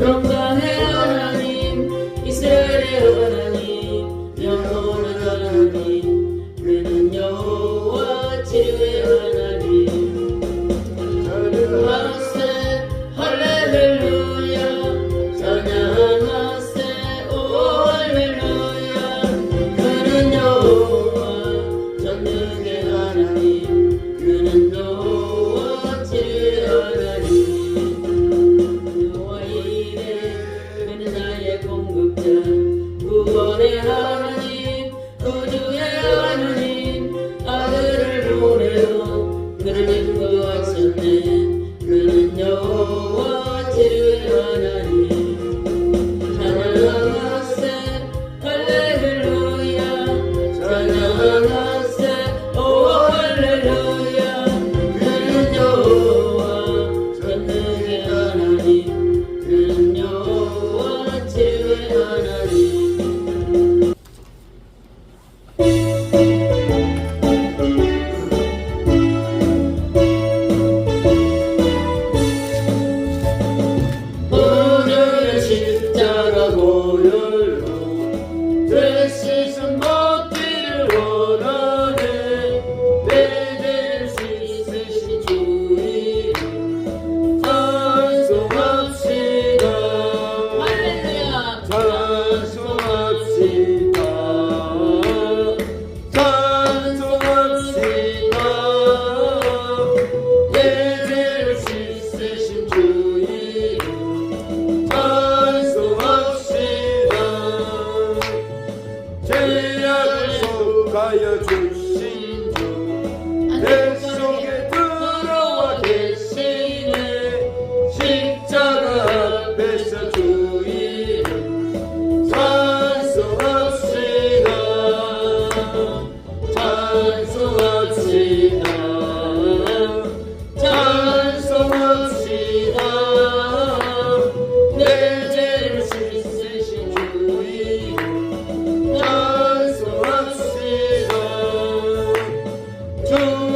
평강의 하나님 이스라엘의 하나님 영원한 하나님 그는 여호와 치료의 하나님 찬양하세 할렐루야 찬양하세 오 할렐루야 그는 여호와 전능의 하나님 그는 여호와 치료의 하나님 여호와 이레 그는 나의 공급자 구원의 하나님 구주의 하나님 아들을 보내어 그를 인도하셨네 그는 여호와 치료의 하나님 찬양하세 할렐루야 찬양하세 오 할렐루야 그는 여호와 전능의 하나님 그는 여호와 치료의 하나님 오늘의 십자가 보혈로 죄 씻음 받기를 원하네 내 죄를 씻으신 주 이름 찬송합시다 할렐루야 찬송합시다 찬송합시다 내 죄를 씻으신 주 이름 찬송합시다 죄악을 속하여 주신 주 내 속에 들어와 계시네 십자가 앞에서 주 이름 찬송합시다 찬송합시다 찬송합시다 내 죄를 씻으신 주 이름 찬송합시다 주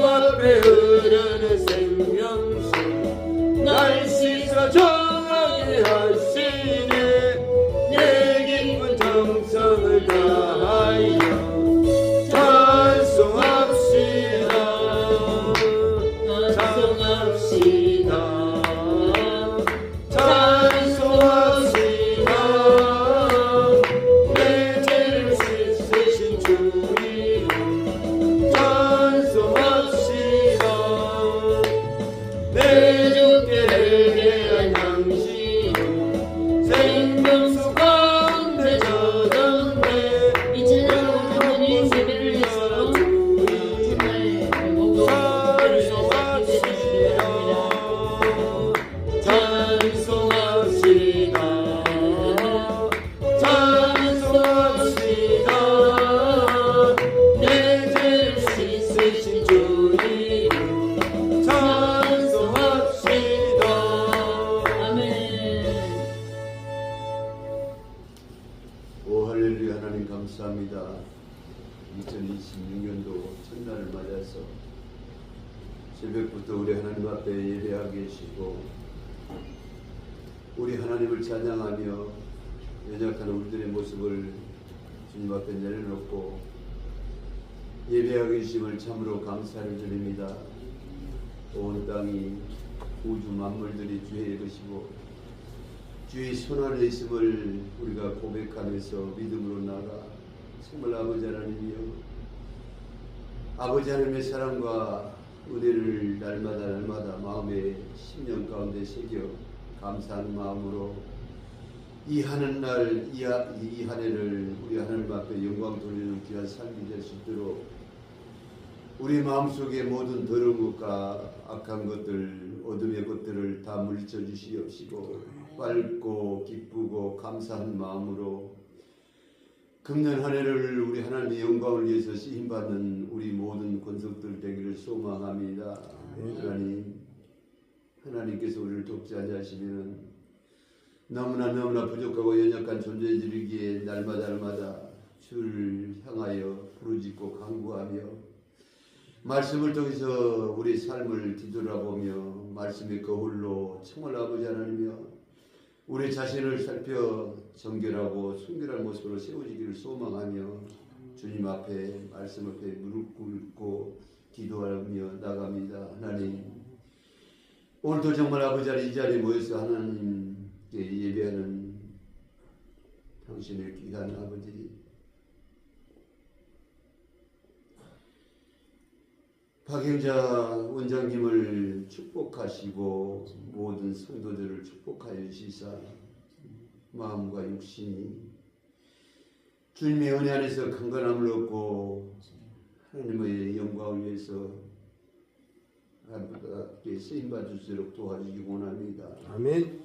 앞에 흐르는 생명수 날 씻어 정하게 하시네 내 깊은 정성을 다하여 찬송합시다 찬송합시다 찬송합시다 내 죄를 씻으신 주 이름 찬송합시다 내 주께 회개한 양심 생명수 가운데 젖었네 이제는 영원히 세배를 해서 정말 모두 찬송합시다 찬송합시다 찬송합시다 내 죄를 씻으신 주 이름 찬송합시다 아멘. 오 할렐루야 하나님 감사합니다. 2026년도 첫날을 맞아서 새벽부터 우리 하나님 앞에 예배하고 계시고 우리 하나님을 찬양하며 연약한 우리들의 모습을 주님 앞에 내려놓고 예배하고 계심을 참으로 감사를 드립니다. 온 땅이 우주 만물들이 주의 것이고 주의 손 안에 있음을 우리가 고백하면서 믿음으로 나가 정말 아버지 하나님이여 아버지 하나님의 사랑과 은혜를 날마다 마음의 심령 가운데 새겨 감사하는 마음으로 이 하는 날 이 한 해를 우리 하나님 앞에 영광 돌리는 귀한 삶이 될 수 있도록 우리 마음속에 모든 더러운 것과 악한 것들 어둠의 것들을 다 물리쳐 주시옵시고 밝고 기쁘고 감사한 마음으로 금년 한 해를 우리 하나님의 영광을 위해서 쓰임받는 우리 모든 권속들 되기를 소망합니다. 하나님께서 우리를 돕지 않으시면 너무나 부족하고 연약한 존재들이기에 날마다 주를 향하여 부르짖고 간구하며 말씀을 통해서 우리 삶을 뒤돌아보며 말씀의 거울로 정말 아버지 하나님이여 우리 자신을 살펴 정결하고 순결한 모습으로 세워지기를 소망하며 주님 앞에 말씀 앞에 무릎 꿇고 기도하며 나갑니다. 하나님, 오늘도 정말 아버지 이 자리에 모여서 하나님께 예배하는 당신의 귀한 아버지, 박영자 원장님을 축복하시고 모든 성도들을 축복하여 주시사 마음과 육신이 주님의 은혜 안에서 강건함을 얻고 하나님의 영광을 위해서 하나님께 쓰임받을 수 있도록 도와주기 원합니다. 아멘.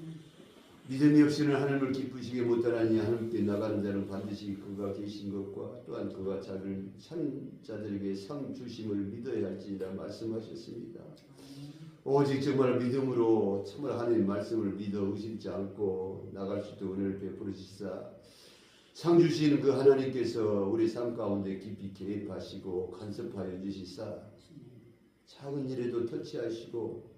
믿음이 없이는 하나님을 기쁘시게 못하나니 하나님께 나가는 자는 반드시 그가 계신 것과 또한 그가 자를 산 자들에게 상 주심을 믿어야 할지니라 말씀하셨습니다. 오직 정말 믿음으로 정말 하나님의 말씀을 믿어 의심치 않고 나갈 수 있도록 은혜를 베풀어 주시사 상 주시는 그 하나님께서 우리 삶 가운데 깊이 개입하시고 간섭하여 주시사 작은 일에도 터치하시고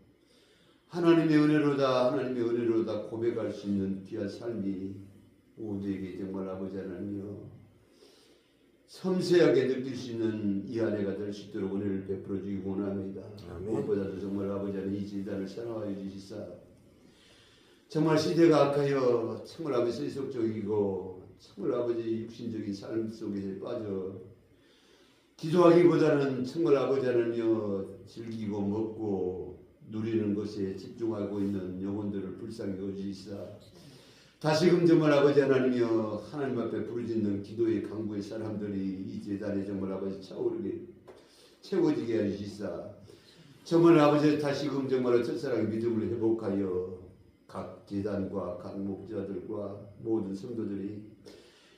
하나님의 은혜로다 고백할 수 있는 귀한 삶이 모두에게 정말 아버지 하나님이여 섬세하게 느낄 수 있는 이 한 해가 될 수 있도록 은혜를 베풀어 주기 원합니다. 무엇보다도 정말 아버지 하나님 이 진단을 사랑하여 주시사 정말 시대가 악하여 정말 아버지 세속적이고 정말 아버지 육신적인 삶 속에 빠져 기도하기보다는 정말 아버지 하나님이여 즐기고 먹고 누리는 것에 집중하고 있는 영혼들을 불쌍히 여주시사 다시금 정말 아버지 하나님이여 하나님 앞에 부르짖는 기도의 강구의 사람들이 이 제단에 정말 아버지 차오르게 채워지게 해주시사 정말 아버지 다시금 정말 첫사랑의 믿음을 회복하여 각 제단과 각 목자들과 모든 성도들이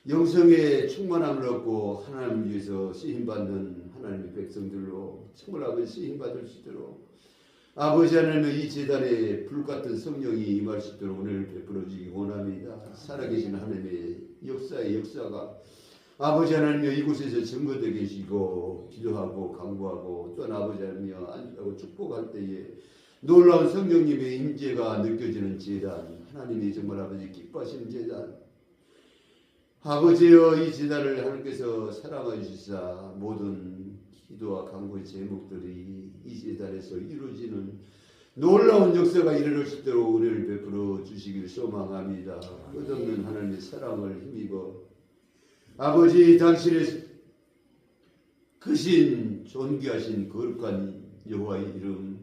영성의 충만함을 얻고 하나님을 위해서 쓰임받는 하나님의 백성들로 정말 아버지 쓰임받을 수 있도록 아버지 하나님의 이 제단에 불같은 성령이 임할 수 있도록 은혜를 베풀어 주기 원합니다. 살아계신 하나님의 역사의 역사가 아버지 하나님여 이곳에서 증거되어 계시고 기도하고 강구하고 또한 아버지 하나님여 안주하고 축복할 때에 놀라운 성령님의 임재가 느껴지는 제단, 하나님이 정말 아버지 기뻐하시는 제단, 아버지여 이 제단을 하나님께서 사랑하여 주시사 모든 기도와 강구의 제목들이 이 제단에서 이루어지는 놀라운 역사가 이르를 수 있도록 은혜를 베풀어 주시기를 소망합니다. 끝없는 하나님의 사랑을 힘입어 아버지 당신의 크신 존귀하신 거룩한 여호와의 이름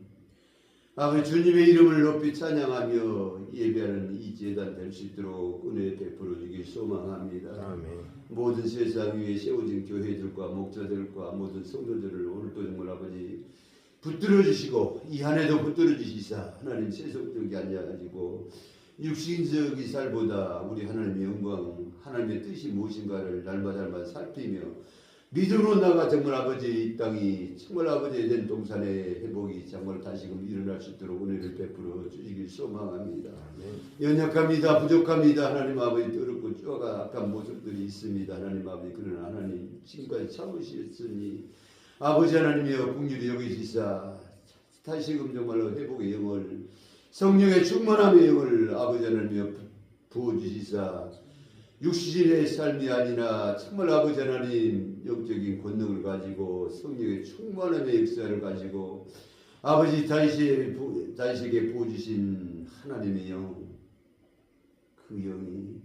아버지 주님의 이름을 높이 찬양하며 예배하는 이 제단 될 수 있도록 은혜 베풀어 주길 소망합니다. 아멘. 모든 세상 위에 세워진 교회들과 목자들과 모든 성도들을 오늘도 정말 아버지 붙들어 주시고 이 한 해도 붙들어 주시사 하나님 세속적이 아니하시고 육신적인 살보다 우리 하나님의 영광 하나님의 뜻이 무엇인가를 날마다 살피며 믿음으로 나가 정말 아버지 이 땅이 정말 아버지에 대한 동산의 회복이 정말 다시금 일어날 수 있도록 은혜를 베풀어 주시길 소망합니다. 연약합니다. 부족합니다. 하나님 아버지 더럽고 쭈아가 악한 모습들이 있습니다. 하나님 아버지 그러나 하나님 지금까지 참으셨으니 아버지 하나님이여 긍휼히 여기시사 다시금 정말로 회복의 영을 성령의 충만함의 영을 아버지 하나님이여 부어주시사 육신의 삶이 아니라 정말 아버지 하나님 영적인 권능을 가지고 성령의 충만함의 역사를 가지고 아버지 다윗에게 부어주신 하나님의 영, 그 영이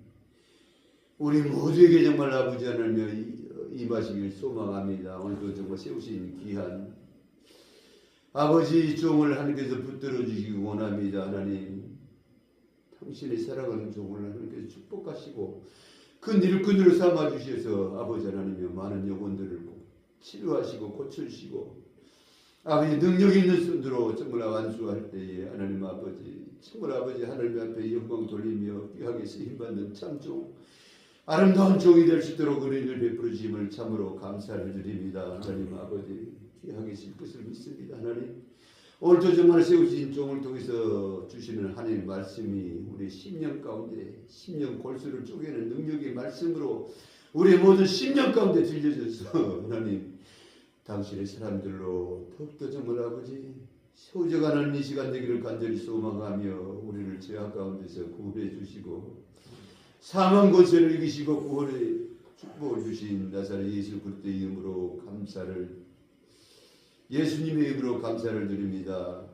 우리 모두에게 정말 아버지 하나님 임하시길 소망합니다. 오늘도 정말 세우신 귀한 아버지 종을 하나님께서 붙들어 주시기 원합니다. 하나님 당신의 사랑하는 종을 하나님께서 축복하시고 큰 일꾼으로 삼아주셔서 아버지 하나님의 많은 영혼들을 치료하시고 고쳐주시고 아버지 능력 있는 손으로 정말 완수할 때에 하나님 아버지 정말 아버지 하나님 앞에 영광 돌리며 귀하게 쓰임받는 참종 아름다운 종이 될 수 있도록 은혜를 베풀어 주심을 참으로 감사를 드립니다. 하나님 아버지 귀하게 쓰실 것을 믿습니다. 하나님 오늘도 정말 세우신 종을 통해서 주시는 하나님의 말씀이 우리 심령 가운데 심령 골수를 쪼개는 능력의 말씀으로 우리의 모든 심령 가운데 들려져서 하나님 당신의 사람들로 더욱더 정말 아버지 소적하는 이 시간 되기를 간절히 소망하며 우리를 죄악 가운데서 구원해 주시고 사망 권세를 이기시고 구원의 축복을 주신 나사렛 예수 그리스도의 이름으로 감사를 예수님의 이름으로 감사를 드립니다.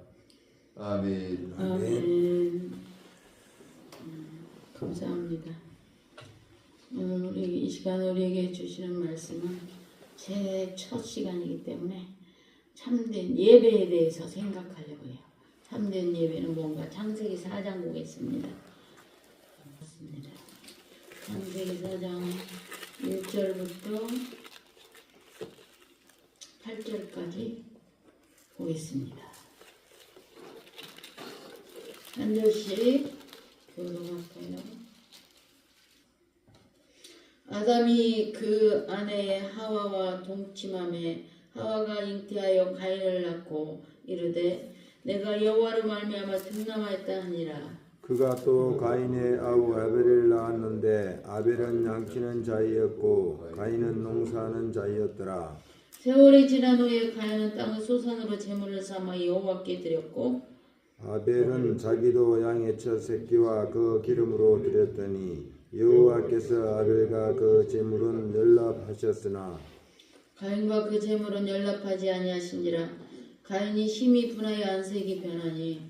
아멘. 아멘. 감사합니다. 오늘 우리 이 시간 우리에게 주시는 말씀은 제 첫 시간이기 때문에 참된 예배에 대해서 생각하려고 해요. 참된 예배는 뭔가 창세기 4장 보겠습니다. 맞습니다. 창세기 4장 1절부터 8절까지 보겠습니다. 한 절씩 교독할까요? 아담이 그 아내 하와와 동침함에 하와가 잉태하여 가인을 낳고 이르되 내가 여호와로 말미암아 득남하였다 하니라. 그가 또 가인의 아우 아벨을 낳았는데 아벨은 양치는 자이었고 가인은 농사하는 자이었더라. 세월이 지난 후에 가인은 땅의 소산으로 제물을 삼아 여호와께 드렸고 아벨은 자기도 양의 첫 새끼와 그 기름으로 드렸더니 여호와께서 아벨과 그 제물은 연락하셨으나 가인과 그 제물은 연락하지 아니하신지라. 가인이 심히 분하여 안색이 변하니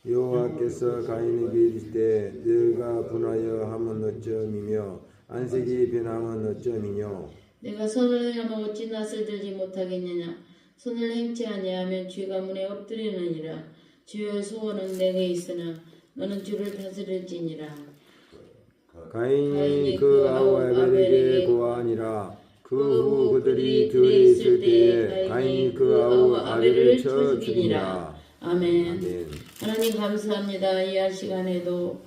여호와께서 가인에게 이르시되 너가 분하여 함은 어찌함이며 안색이 변함은 어찌함이뇨. 내가 선을 행하면 어찌 낯을 들지 못하겠느냐. 선을 행치 아니하면 죄가 문에 엎드리느니라. 주의 소원은 내게 있으나 너는 주를 다스릴지니라. 가인이 그 아우 아벨에게 고하니라. 그 후 그들이 들에 있을 때에 가인이 그 아우 아벨을 쳐 죽이니라. 아멘. 아멘. 하나님 감사합니다. 이 한 시간에도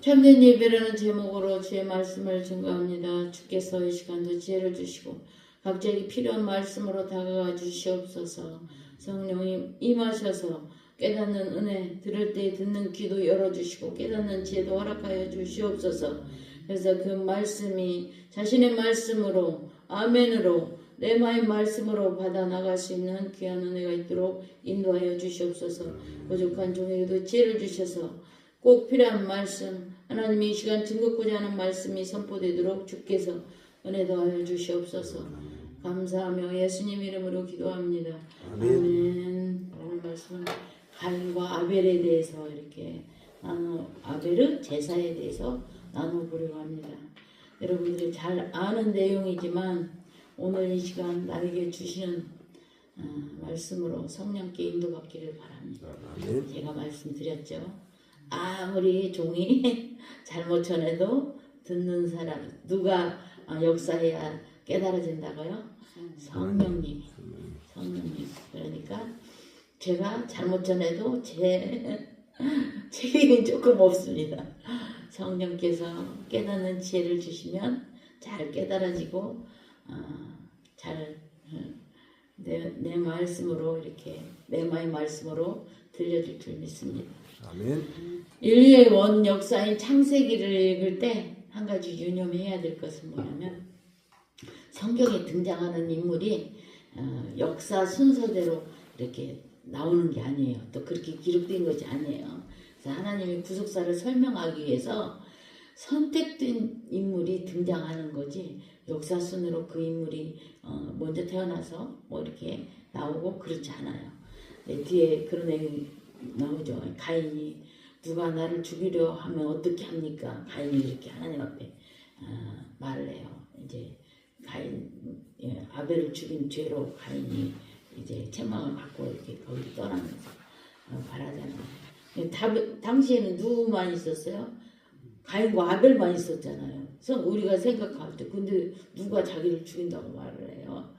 참된 예배라는 제목으로 주의 말씀을 증거합니다. 주께서 이 시간도 지혜를 주시고 각자에게 필요한 말씀으로 다가가 주시옵소서. 성령님 임하셔서 깨닫는 은혜, 들을 때 듣는 귀도 열어주시고 깨닫는 지혜도 허락하여 주시옵소서. 그래서 그 말씀이 자신의 말씀으로 아멘으로 레마의 말씀으로 받아 나갈 수 있는 귀한 은혜가 있도록 인도하여 주시옵소서. 부족한 종에게도 지혜를 주셔서 꼭 필요한 말씀, 하나님이 이 시간 증거고자 하는 말씀이 선포되도록 주께서 은혜 더하여 주시옵소서. 감사하며 예수님 이름으로 기도합니다. 아멘. 오늘 말씀은 가인과 아벨에 대해서 이렇게 아벨은 제사에 대해서 나눠보려고 합니다. 여러분들이 잘 아는 내용이지만 오늘 이 시간 나에게 주시는 말씀으로 성령께 인도받기를 바랍니다. 제가 말씀드렸죠. 아무리 종이 잘못 전해도 듣는 사람 누가 역사해야 깨달아진다고요? 성령님. 그러니까 제가 잘못 전해도 제 책임이 조금 없습니다. 성령께서 깨닫는 지혜를 주시면 잘 깨달아지고 내 말씀으로 이렇게 레마의 말씀으로 들려줄 줄 믿습니다. 아멘. 인류의 원 역사인 창세기를 읽을 때 한 가지 유념해야 될 것은 뭐냐면 성경에 등장하는 인물이 역사 순서대로 이렇게 나오는 게 아니에요. 또 그렇게 기록된 것이 아니에요. 그래서 하나님의 구속사를 설명하기 위해서 선택된 인물이 등장하는 거지 역사 순으로 그 인물이 먼저 태어나서 뭐 이렇게 나오고 그렇지 않아요. 뒤에 그런 내용이 나오죠. 가인이 누가 나를 죽이려 하면 어떻게 합니까? 가인이 이렇게 하나님 앞에 말을 해요. 이제 가인 아벨을 죽인 죄로 가인이 이제 책망을 받고 이렇게 거기 떠나면서 말하잖아요. 당시에는 누구만 있었어요? 가인과 아벨만 있었잖아요. 그래서 우리가 생각할 때 근데 누가 자기를 죽인다고 말을 해요.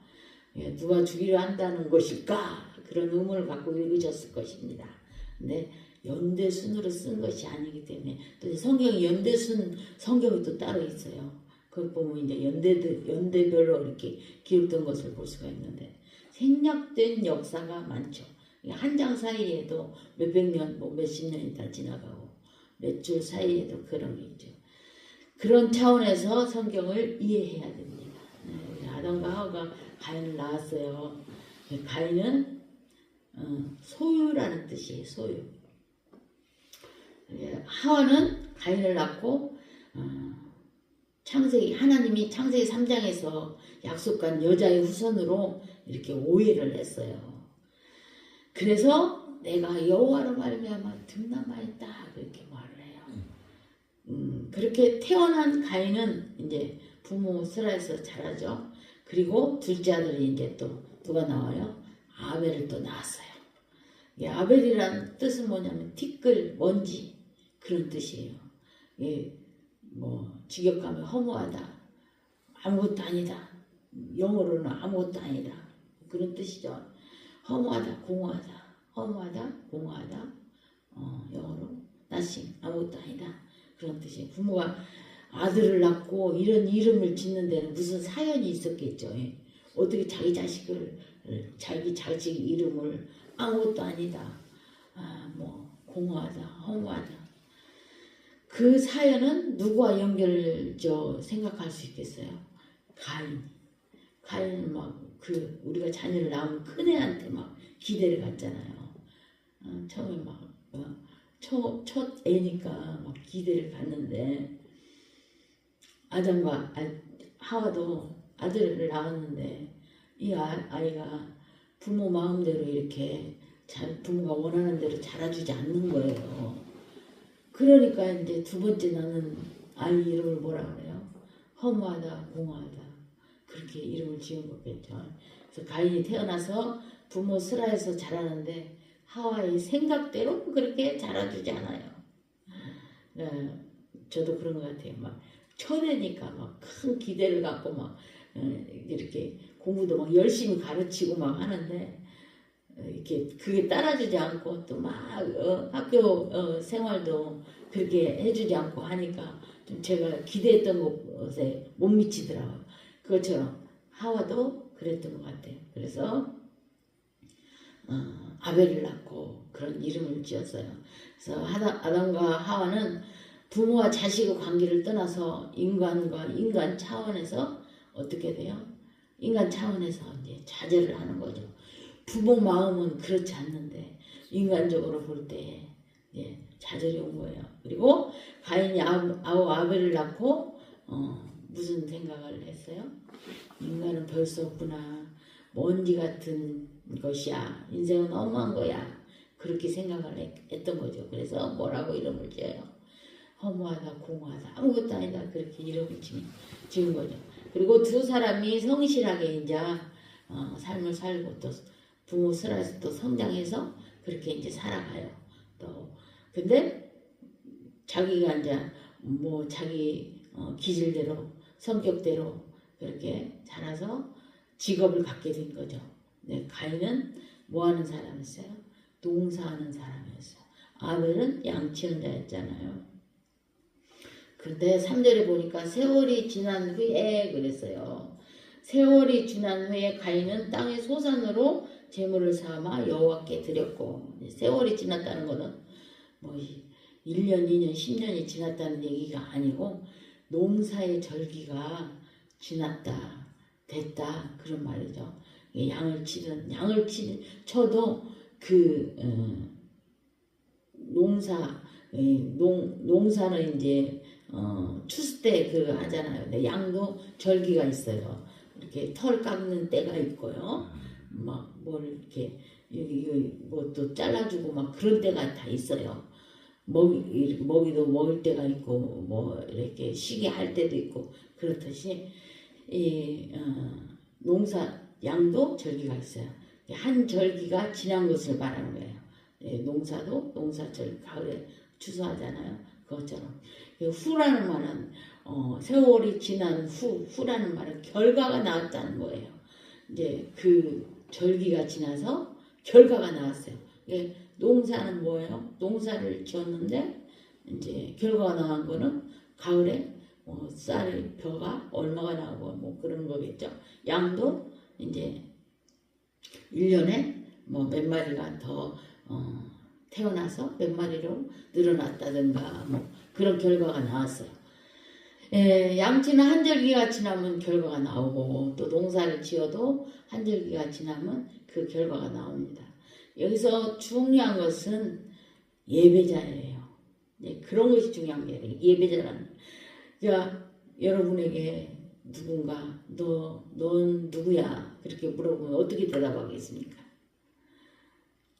누가 죽이려 한다는 것일까? 그런 의문을 갖고 읽으셨을 것입니다. 근데 연대순으로 쓴 것이 아니기 때문에 또 성경이 연대순 성경이 또 따로 있어요. 그걸 보면 이제 연대별로 이렇게 기록된 것을 볼 수가 있는데 생략된 역사가 많죠. 한 장 사이에도 몇백 년, 뭐 몇십 년이 다 지나가고 몇 줄 사이에도 그런 게 있죠. 그런 차원에서 성경을 이해해야 됩니다. 아담과 하와가 가인을 낳았어요. 가인은 소유라는 뜻이에요. 소유. 하와는 가인을 낳고 하나님이 창세기 3장에서 약속한 여자의 후손으로 이렇게 오해를 했어요. 그래서 내가 여호와로 말미암아 득남하였다 그렇게 말을 해요. 그렇게 태어난 가인은 이제 부모 스라에서 자라죠. 그리고 둘째 아들이 이제 또 누가 나와요? 아벨을 또 낳았어요. 아벨이란 뜻은 뭐냐면 티끌, 먼지 그런 뜻이에요. 뭐 직역하면 허무하다, 아무것도 아니다. 영어로는 아무것도 아니다. 그런 뜻이죠. 허무하다, 공허하다, 허무하다, 공허하다. 영어로 nothing, 아무것도 아니다. 그런 뜻이에요. 부모가 아들을 낳고 이런 이름을 짓는 데는 무슨 사연이 있었겠죠. 어떻게 자기 자식 이름을 아무것도 아니다. 뭐 공허하다, 허무하다. 그 사연은 누구와 생각할 수 있겠어요? 가인은 막 우리가 자녀를 낳으면 큰애한테 막 기대를 갖잖아요. 처음에 첫 애니까 막 기대를 갖는데 아담과 하와도 아들을 낳았는데 이 아이가 부모 마음대로 이렇게 부모가 원하는 대로 자라주지 않는 거예요. 그러니까 이제 두 번째 낳는 아이 이름을 뭐라 그래요? 허무하다, 공허하다. 그렇게 이름을 지은 거겠죠. 그래서 가인이 태어나서 부모 슬하에서 자라는데 하와의 생각대로 그렇게 자라주지 않아요. 저도 그런 것 같아요. 막 첫애니까 막 큰 기대를 갖고 막 이렇게 공부도 막 열심히 가르치고 막 하는데 이렇게 그게 따라주지 않고 또 막 학교 생활도 그렇게 해주지 않고 하니까 좀 제가 기대했던 것에 못 미치더라고요. 그것처럼 하와도 그랬던 것 같아요. 그래서 아벨을 낳고 그런 이름을 지었어요. 그래서 아담과 하와는 부모와 자식의 관계를 떠나서 인간과 인간 차원에서 어떻게 돼요? 인간 차원에서 이제 자제를 하는 거죠. 부모 마음은 그렇지 않는데 인간적으로 볼 때 좌절이 온 거예요. 그리고 가인이 아벨을 낳고 무슨 생각을 했어요? 인간은 별 수 없구나. 먼지 같은 것이야. 인생은 너무한 거야. 그렇게 생각을 했던 거죠. 그래서 뭐라고 이름을 지어요? 허무하다, 공허하다, 아무것도 아니다. 그렇게 이름을 지은 거죠. 그리고 두 사람이 성실하게 이제 삶을 살고 또 부모 슬하에서 또 성장해서 그렇게 이제 살아가요. 또 근데 자기가 이제 뭐 자기 기질대로 성격대로 그렇게 자라서 직업을 갖게 된 거죠. 네, 가인은 뭐 하는 사람이었어요? 농사하는 사람이었어요. 아벨은 양치는 자였잖아요. 그런데 3절에 보니까 세월이 지난 후에 그랬어요. 세월이 지난 후에 가인은 땅의 소산으로 제물을 삼아 여호와께 드렸고, 세월이 지났다는 거는 뭐 1년, 2년, 10년이 지났다는 얘기가 아니고 농사의 절기가 지났다, 됐다 그런 말이죠. 양을 쳐도 농사는 이제 추수 때 하잖아요. 근데 양도 절기가 있어요. 이렇게 털 깎는 때가 있고요. 막 뭘 이렇게 뭐 또 잘라주고 막 그런 때가 다 있어요. 먹이도 먹을 때가 있고 뭐 이렇게 쉬게 할 때도 있고 그렇듯이 이 농사 양도 절기가 있어요. 한 절기가 지난 것을 말하는 거예요. 농사도 농사절 가을에 추수하잖아요. 그것처럼 후라는 말은 세월이 지난 후라는 말은 결과가 나왔다는 거예요. 이제 그 절기가 지나서 결과가 나왔어요. 농사는 뭐예요? 농사를 지었는데 이제 결과가 나온 거는 가을에 쌀 벼가 얼마가 나오고 뭐 그런 거겠죠. 양도 이제 1년에 뭐 몇 마리가 더 태어나서 몇 마리로 늘어났다든가 뭐 그런 결과가 나왔어요. 양치는 한절기가 지나면 결과가 나오고 또 농사를 지어도 한절기가 지나면 그 결과가 나옵니다. 여기서 중요한 것은 예배자예요. 네, 그런 것이 중요한 게 아니에요. 예배자라는. 자, 여러분에게 누군가 넌 누구야? 그렇게 물어보면 어떻게 대답하겠습니까?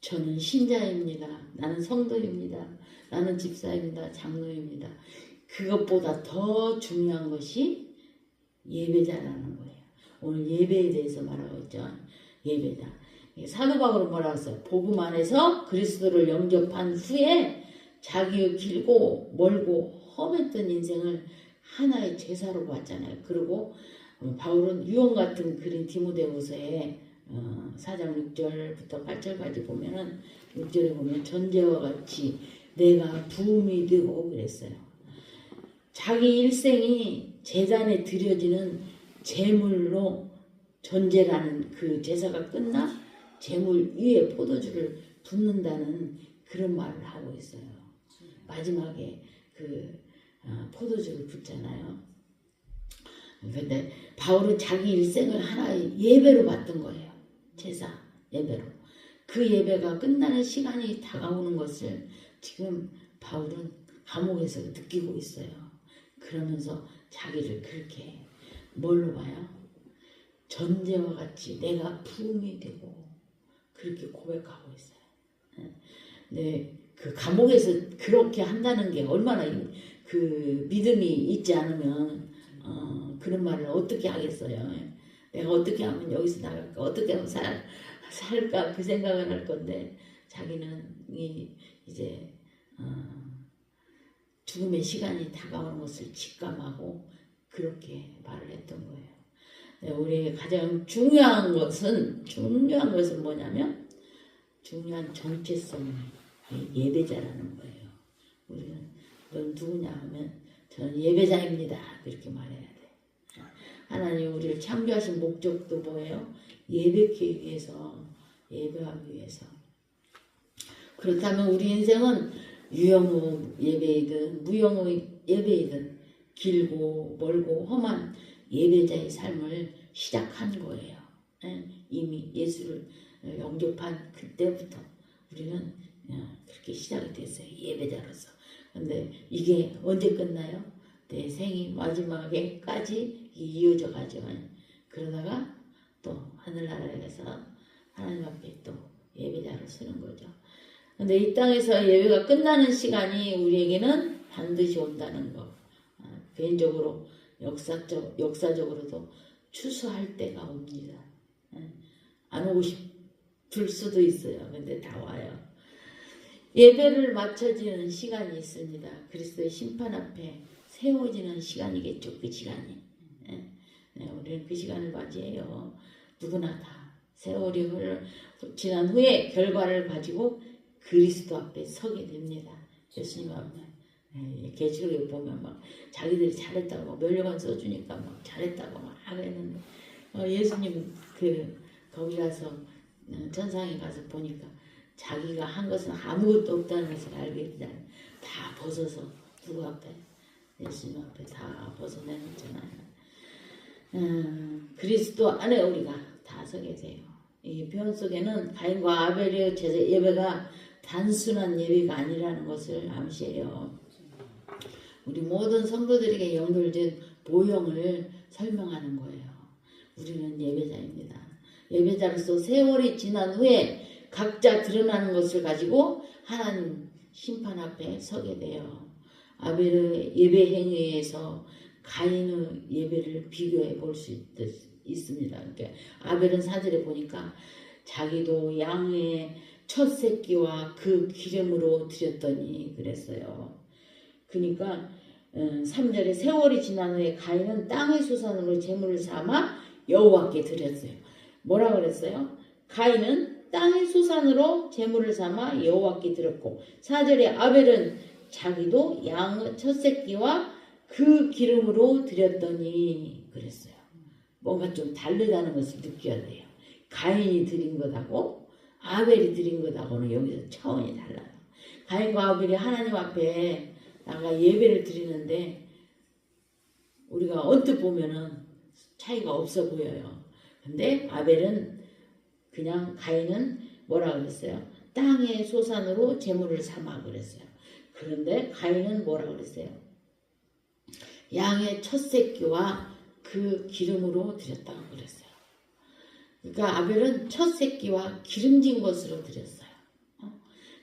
저는 신자입니다. 나는 성도입니다. 나는 집사입니다. 장로입니다. 그것보다 더 중요한 것이 예배자라는 거예요. 오늘 예배에 대해서 말하고 있죠. 예배자. 사도 바울은 뭐라고 했어요? 복음 안에서 그리스도를 영접한 후에 자기의 길고 멀고 험했던 인생을 하나의 제사로 봤잖아요. 그리고 바울은 유언 같은 글인 디모데후서에 4장 6절부터 8절까지 보면은 6절에 보면 전제와 같이 내가 부음이 되고 그랬어요. 자기 일생이 제단에 드려지는 제물로 전제라는 그 제사가 끝나 제물 위에 포도주를 붓는다는 그런 말을 하고 있어요. 마지막에 포도주를 붓잖아요. 근데 바울은 자기 일생을 하나의 예배로 봤던 거예요. 제사 예배로. 그 예배가 끝나는 시간이 다가오는 것을 지금 바울은 감옥에서 느끼고 있어요. 그러면서 자기를 그렇게 뭘로 봐요? 전제와 같이 내가 부음이 되고 그렇게 고백하고 있어요. 네, 그 감옥에서 그렇게 한다는 게 얼마나 그 믿음이 있지 않으면 그런 말을 어떻게 하겠어요. 내가 어떻게 하면 여기서 나갈까? 어떻게 하면 살까? 그 생각을 할 건데 자기는 이제 죽음의 시간이 다가오는 것을 직감하고 그렇게 말을 했던 거예요. 네, 우리에게 가장 중요한 것은 뭐냐면 중요한 정체성의 예배자라는 거예요. 우리는 넌 누구냐 하면 저는 예배자입니다. 그렇게 말해야 돼. 하나님 우리를 창조하신 목적도 뭐예요? 예배하기 위해서, 예배하기 위해서. 그렇다면 우리 인생은 유형의 예배이든 무형의 예배이든 길고 멀고 험한 예배자의 삶을 시작한 거예요. 이미 예수를 영접한 그때부터 우리는 그렇게 시작이 됐어요. 예배자로서. 근데 이게 언제 끝나요? 내 생이 마지막에까지 이어져 가죠. 그러다가 또 하늘나라에 가서 하나님 앞에 또 예배자로 서는 거죠. 근데 이 땅에서 예배가 끝나는 시간이 우리에게는 반드시 온다는 거. 개인적으로 역사적으로도 추수할 때가 옵니다. 안 오고 싶을 수도 있어요. 근데 다 와요. 예배를 마쳐지는 시간이 있습니다. 그리스도의 심판 앞에 세워지는 시간이겠죠. 그 시간이. 우리는 그 시간을 맞이해요. 누구나 다 세월이 지난 후에 결과를 가지고 그리스도 앞에 서게 됩니다. 예수님 앞에. 계시록에 보면 막 자기들이 잘했다고 막 면류관 써주니까 막 잘했다고 막 하겠는데 예수님 거기 가서 천상에 가서 보니까 자기가 한 것은 아무것도 없다는 것을 알게 되잖아요. 다 벗어서 누구 앞에? 예수님 앞에 다 벗어내놓잖아요. 그리스도 안에 우리가 다 서게 돼요. 이 표현 속에는 가인과 아벨의 제사 예배가 단순한 예배가 아니라는 것을 암시해요. 우리 모든 성도들에게 연결된 모형을 설명하는 거예요. 우리는 예배자입니다. 예배자로서 세월이 지난 후에 각자 드러나는 것을 가지고 하나님 심판 앞에 서게 돼요. 아벨의 예배 행위에서 가인의 예배를 비교해 볼 수 있습니다. 그러니까 아벨은 사절에 보니까 자기도 양의 첫 새끼와 그 기름으로 드렸더니 그랬어요. 그러니까 3절에 세월이 지난 후에 가인은 땅의 수산으로 제물을 삼아 여호와께 드렸어요. 뭐라 그랬어요? 가인은 땅의 수산으로 제물을 삼아 여호와께 드렸고 4절에 아벨은 자기도 양의 첫 새끼와 그 기름으로 드렸더니 그랬어요. 뭔가 좀 다르다는 것을 느껴야 돼요. 가인이 드린 것하고 아벨이 드린 것하고는 여기서 차원이 달라요. 가인과 아벨이 하나님 앞에 나가 예배를 드리는데 우리가 언뜻 보면은 차이가 없어 보여요. 근데 아벨은 가인은 뭐라 그랬어요? 땅의 소산으로 제물을 삼아 그랬어요. 그런데 가인은 뭐라 그랬어요? 양의 첫 새끼와 그 기름으로 드렸다고 그랬어요. 그러니까 아벨은 첫 새끼와 기름진 것으로 드렸어요.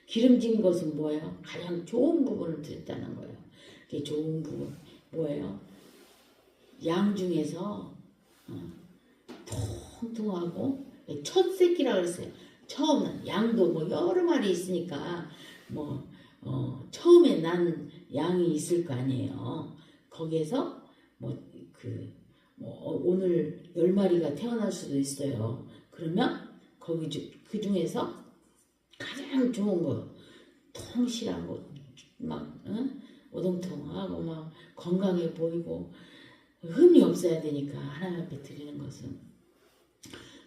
기름진 것은 뭐예요? 가장 좋은 부분을 드렸다는 거예요. 그게 좋은 부분 뭐예요? 양 중에서 통통하고 첫 새끼라 그랬어요. 처음은 양도 뭐 여러 마리 있으니까 뭐 처음에 난 양이 있을 거 아니에요. 거기에서 오늘 10마리가 태어날 수도 있어요. 그러면 그 중에서 가장 좋은 거 통실하고 막 오동통하고 막 건강해 보이고 흠이 없어야 되니까 하나님 앞에 드리는 것은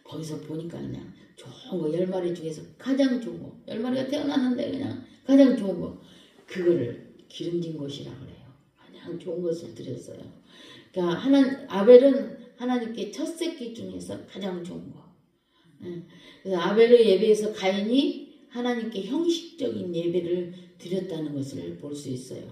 거기서 보니까 그냥 좋은 거 10마리 중에서 가장 좋은 거 10마리가 태어났는데 그냥 가장 좋은 거 그거를 기름진 것이라 그래요. 가장 좋은 것을 드렸어요. 그러니까 아벨은 하나님께 첫 새끼 중에서 가장 좋은 거. 그래서 아벨의 예배에서 가인이 하나님께 형식적인 예배를 드렸다는 것을 볼 수 있어요.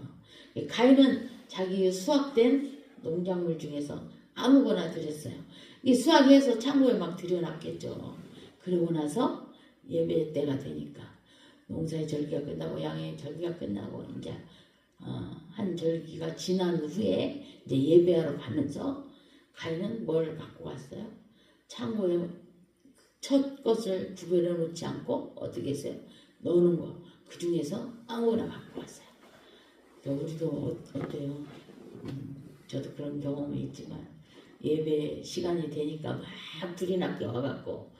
가인은 자기 수확된 농작물 중에서 아무거나 드렸어요. 이 수확해서 창고에 막 들여놨겠죠. 그러고 나서 예배 때가 되니까 농사의 절기가 끝나고 양의 절기가 끝나고 이제 한 절기가 지난 후에 이제 예배하러 가면서 가인은 뭘 갖고 갔어요? 창고에 첫 것을 구별해 놓지 않고 어떻게 했어요? 넣는 거. 그 중에서 아무거나 갖고 왔어요. 우리도 어때요? 저도 그런 경험이 있지만 예배 시간이 되니까 막 불이 나게 와갖고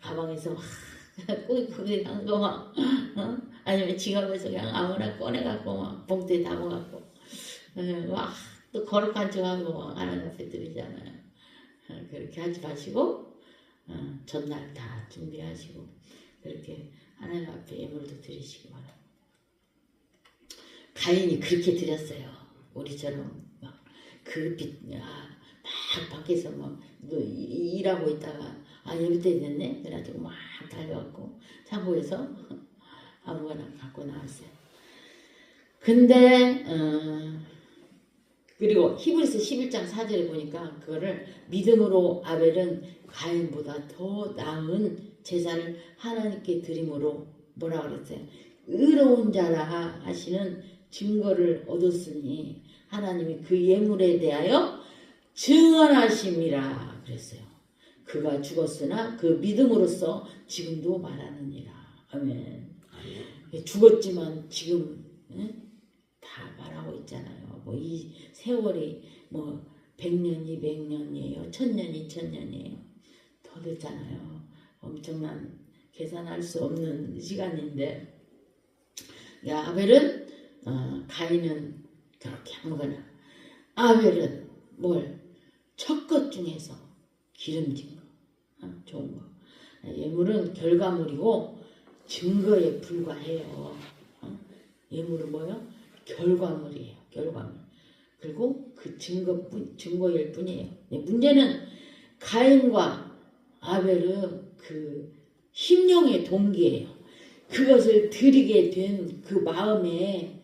가방에서 막 꾸깃꾸깃 한 거 막 아니면 지갑에서 그냥 아무나 꺼내갖고 막 봉투에 담아갖고 막 또 거룩한 척하고 막 하나님 앞에 드리잖아요. 그렇게 하지 마시고 전날 다 준비하시고 그렇게 하나님 앞에 예물도 드리시기 바랍니다. 가인이 그렇게 드렸어요. 우리처럼 막 막 밖에서 막 일하고 있다가 예배 때 됐네 그래가지고 막 달려갖고 창고에서 아무거나 갖고 나왔어요. 근데 그리고 히브리서 11장 4절에 보니까 그거를 믿음으로 아벨은 가인보다 더 나은 제사를 하나님께 드림으로 뭐라 그랬어요? 의로운 자라 하시는 증거를 얻었으니 하나님이 그 예물에 대하여 증언하심이라 그랬어요. 그가 죽었으나 그 믿음으로써 지금도 말하느니라. 아멘. 죽었지만 지금 다 말하고 있잖아요. 뭐 이 세월이 뭐 100년, 200년이에요. 1000년, 2000년이에요. 더 됐잖아요. 엄청난 계산할 수 없는 시간인데 아벨은 가인은 그렇게 아무거나 아벨은 첫 것 중에서 기름진 거 좋은 거 예물은 결과물이고 증거에 불과해요. 예물은 뭐예요? 결과물이에요. 결과물. 그리고 그 증거일 뿐이에요. 문제는 가인과 아벨은 그 심령의 동기예요. 그것을 드리게 된 그 마음의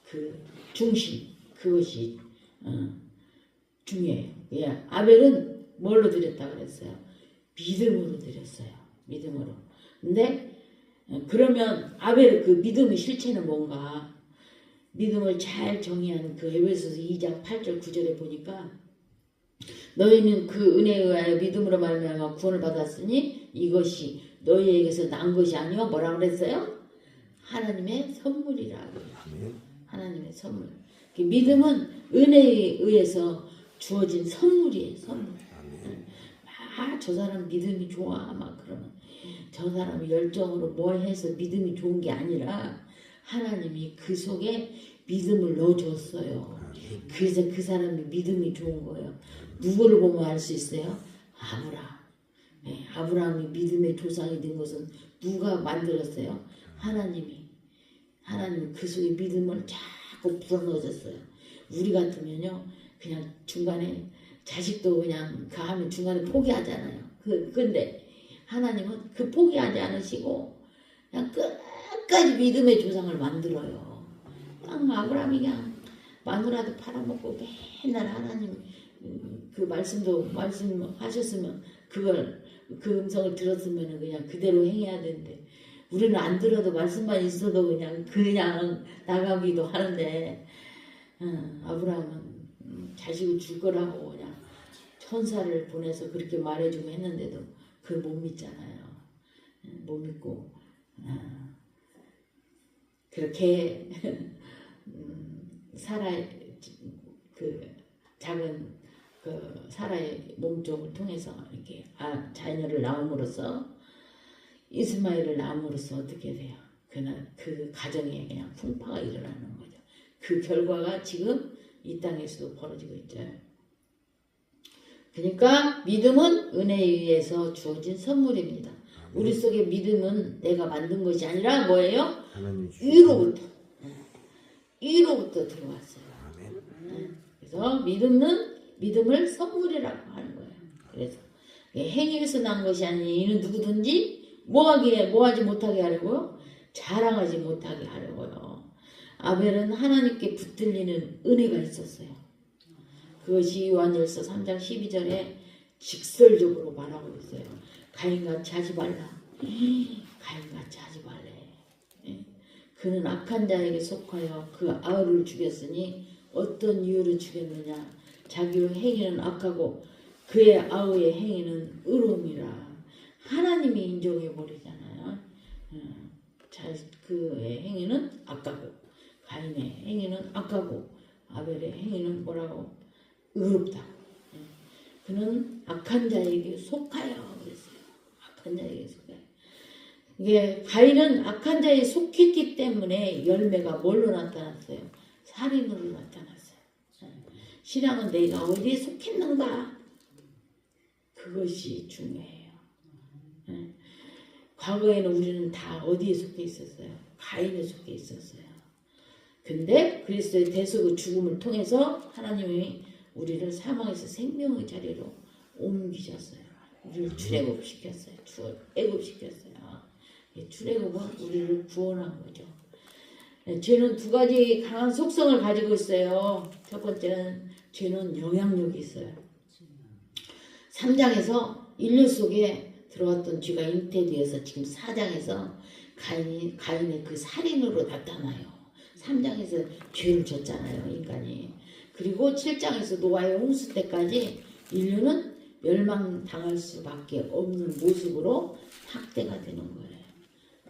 그 중심, 그것이 중요해요. 아벨은 뭘로 드렸다 그랬어요? 믿음으로 드렸어요. 믿음으로. 근데 그러면 아벨의 그 믿음의 실체는 뭔가? 믿음을 잘 정의한 그 에베소서 2장 8절 9절에 보니까 너희는 그 은혜에 의하여 믿음으로 말미암아 구원을 받았으니 이것이 너희에게서 난 것이 아니요 뭐라 그랬어요? 하나님의 선물이라. 하나님의 선물. 믿음은 은혜에 의해서 주어진 선물이에요. 선물. 저 사람 믿음이 좋아 막 그러면 저 사람이 열정으로 뭐 해서 믿음이 좋은 게 아니라 하나님이 그 속에 믿음을 넣어줬어요. 그래서 그 사람이 믿음이 좋은 거예요. 누구를 보면 알 수 있어요? 아브라함. 아브라함이 믿음의 조상이 된 것은 누가 만들었어요? 하나님이 그 속에 믿음을 자꾸 불어넣어줬어요. 우리 같으면요 그냥 중간에 자식도 그냥 하면 중간에 포기하잖아요. 근데 하나님은 그 포기하지 않으시고 그냥 끝까지 믿음의 조상을 만들어요. 그냥 아브라함이 그냥 마누라도 팔아먹고 맨날 하나님 그 말씀하셨으면 그걸 그 음성을 들었으면 그냥 그대로 행해야 되는데 우리는 안 들어도 말씀만 있어도 그냥 나가기도 하는데 아브라함은 자식을 줄 거라고 그냥 천사를 보내서 그렇게 말해주고 했는데도 그걸 못 믿잖아요. 못 믿고 그렇게 사라의 그 작은 그 사라의 몸종을 통해서 이렇게 자녀를 낳음으로써 이스마엘을 낳음으로써 어떻게 돼요? 그날 그 가정에 그냥 풍파가 일어나는 거죠. 그 결과가 지금 이 땅에서도 벌어지고 있죠. 그러니까 믿음은 은혜에 의해서 주어진 선물입니다. 우리 속에 믿음은 내가 만든 것이 아니라 뭐예요? 위로부터 들어왔어요. 그래서 믿음을 선물이라고 하는 거예요. 그래서 행위에서 난 것이 아니 이는 누구든지 뭐하지 못하게 하려고요? 자랑하지 못하게 하려고요. 아벨은 하나님께 붙들리는 은혜가 있었어요. 그것이 요한일서 3장 12절에 직설적으로 말하고 있어요. 가인같이 하지 말라. 가인같이 하지 말래. 그는 악한 자에게 속하여 그 아우를 죽였으니 어떤 이유로 죽였느냐. 자기의 행위는 악하고 그의 아우의 행위는 의로움이라. 하나님이 인정해버리잖아요. 그의 행위는 악하고 가인의 행위는 악하고 아벨의 행위는 뭐라고? 의롭다. 그는 악한 자에게 속하여 그랬어요. 악한 자에게 속하여. 이게 가인은 악한 자에 속했기 때문에 열매가 뭘로 나타났어요? 살인으로 나타났어요. 신앙은 내가 어디에 속했는가? 그것이 중요해요. 과거에는 우리는 다 어디에 속해 있었어요? 가인에 속해 있었어요. 근데 그리스도의 대속의 죽음을 통해서 하나님이 우리를 사망에서 생명의 자리로 옮기셨어요. 우리를 출애굽시켰어요. 출애굽시켰어요. 출애굽은 우리를 구원한 거죠. 죄는 두 가지 강한 속성을 가지고 있어요. 첫 번째는 죄는 영향력이 있어요. 3장에서 인류 속에 들어왔던 죄가 잉태되어서 지금 4장에서 가인의 그 살인으로 나타나요. 3장에서 죄를 졌잖아요, 인간이. 그리고 7장에서 노아의 홍수 때까지 인류는 멸망당할 수밖에 없는 모습으로 학대가 되는 거예요.